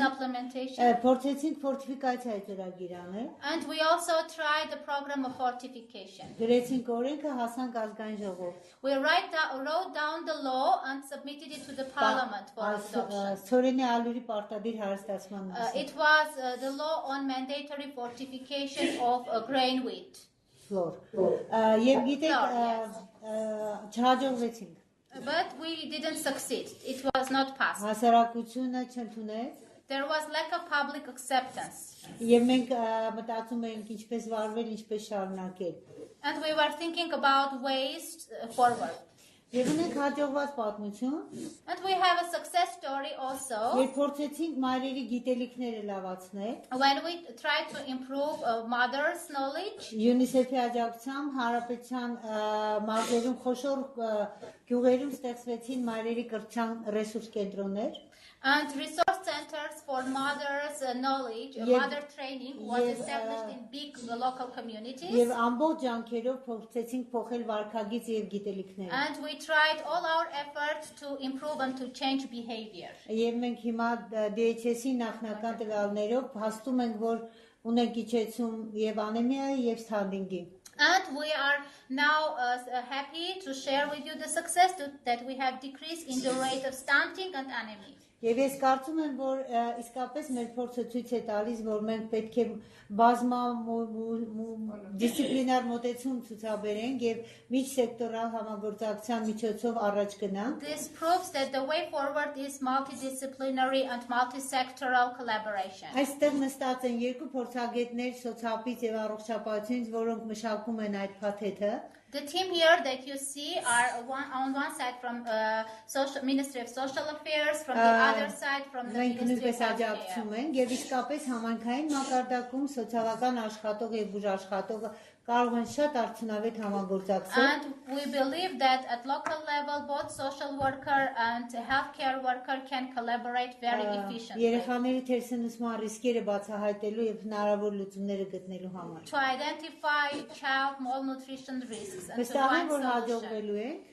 Փորձեցինք ֆորտիֆիկացիայի ծրագիր անել. And we also tried the program of fortification. Գրեցինք օրենքը, հասանք ազգային ժողով. We wrote down the law and submitted it to the parliament for adoption. Ցորենի ալյուրի պարտադիր հարստացման մասին. It was the law on mandatory fortification of grain wheat. Flour. Եվ գիտեք, չհաջողվեցինք. But we didn't succeed. It was not passed. Հասարակությունը չընդունեց. There was lack of public acceptance. Եվ մենք մտածում էինք ինչպես վարվել, ինչպես շարունակել. And we were thinking about ways forward. Եվ ունենք հաջողված պատմություն։ And we have a success story also. Երբ փորձեցինք մայրերի գիտելիքները լավացնել, when we try to improve mother's knowledge. UNICEF-ի աջակցությամբ հանրապետության մարզերում խոշոր գյուղերում ստեղծվեցին մայրերի կրթության ռեսուրս կենտրոններ։ And resource centers for mothers' knowledge, mother training was established in big local communities. Եվ ամբողջ ջանքերով փորձեցինք փոխել վարքագիծ եւ գիտելիքները։ And we tried all our efforts to improve and to change behavior. Եվ մենք հիմա DHS-ի նախնական տվյալներով փաստում ենք, որ ունենք իջեցում եւ անեմիայի եւ սթանդինգի։ And we are now happy to share with you the success that we have decreased in the rate of stunting and anemia. Եվ ես կարծում եմ, որ իսկապես մեր փորձը ցույց է տալիս, որ մենք պետք է բազմա դիսցիպլինար մոտեցում ցուցաբերենք եւ միջսեկտորալ համագործակցության միջոցով առաջ գնանք։ This proves that the way forward is multidisciplinary and multisectoral collaboration. Այստեղ նստած են երկու փորձագետներ սոցիալից եւ առողջապահությունից, որոնք մշակում են այդ փաթեթը։ The team here that you see are on one side from Ministry of Social Affairs, from the other side from the Ministry of Health. Եվ իսկապես համայնքային մակարդակում սոցիալական աշխատող եւ բուժաշխատողը կարող են շատ արդյունավետ համագործակցել։ And we believe that at local level both social worker and healthcare worker can collaborate very efficiently. Երեխաների թերսնուցման ռիսկերը բացահայտելու եւ հնարավոր լուծումները գտնելու համար։ To identify child malnutrition risks and to Վստահ եմ, find որ հաջողվելու ենք։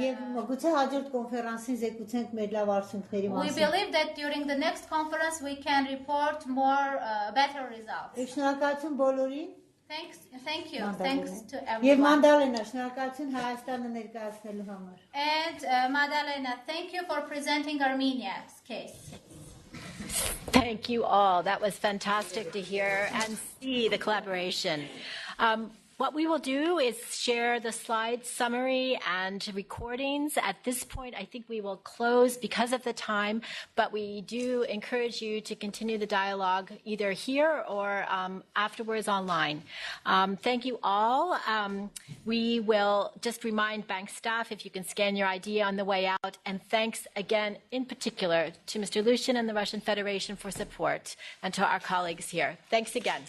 Եվ գուցե հաջորդ կոնֆերանսին զեկուցենք մեր լավ արդյունքների We մասին։ believe that during the next conference we can report more better results. Եվ շնորհակալություն բոլորին։ Thank you. Thanks to Եվ everyone. Մանդալենա, շնորհակալություն Հայաստանը ներկայացնելու համար։ And Maddalena, thank you for presenting Armenia's case. Thank you all. That was fantastic to hear and see the collaboration. What we will do is share the slide summary and recordings. At this point, I think we will close because of the time, but we do encourage you to continue the dialogue either here or afterwards online. Thank you all. We will just remind bank staff if you can scan your ID on the way out, and thanks again in particular to Mr. Lushin and the Russian Federation for support, and to our colleagues here. Thanks again.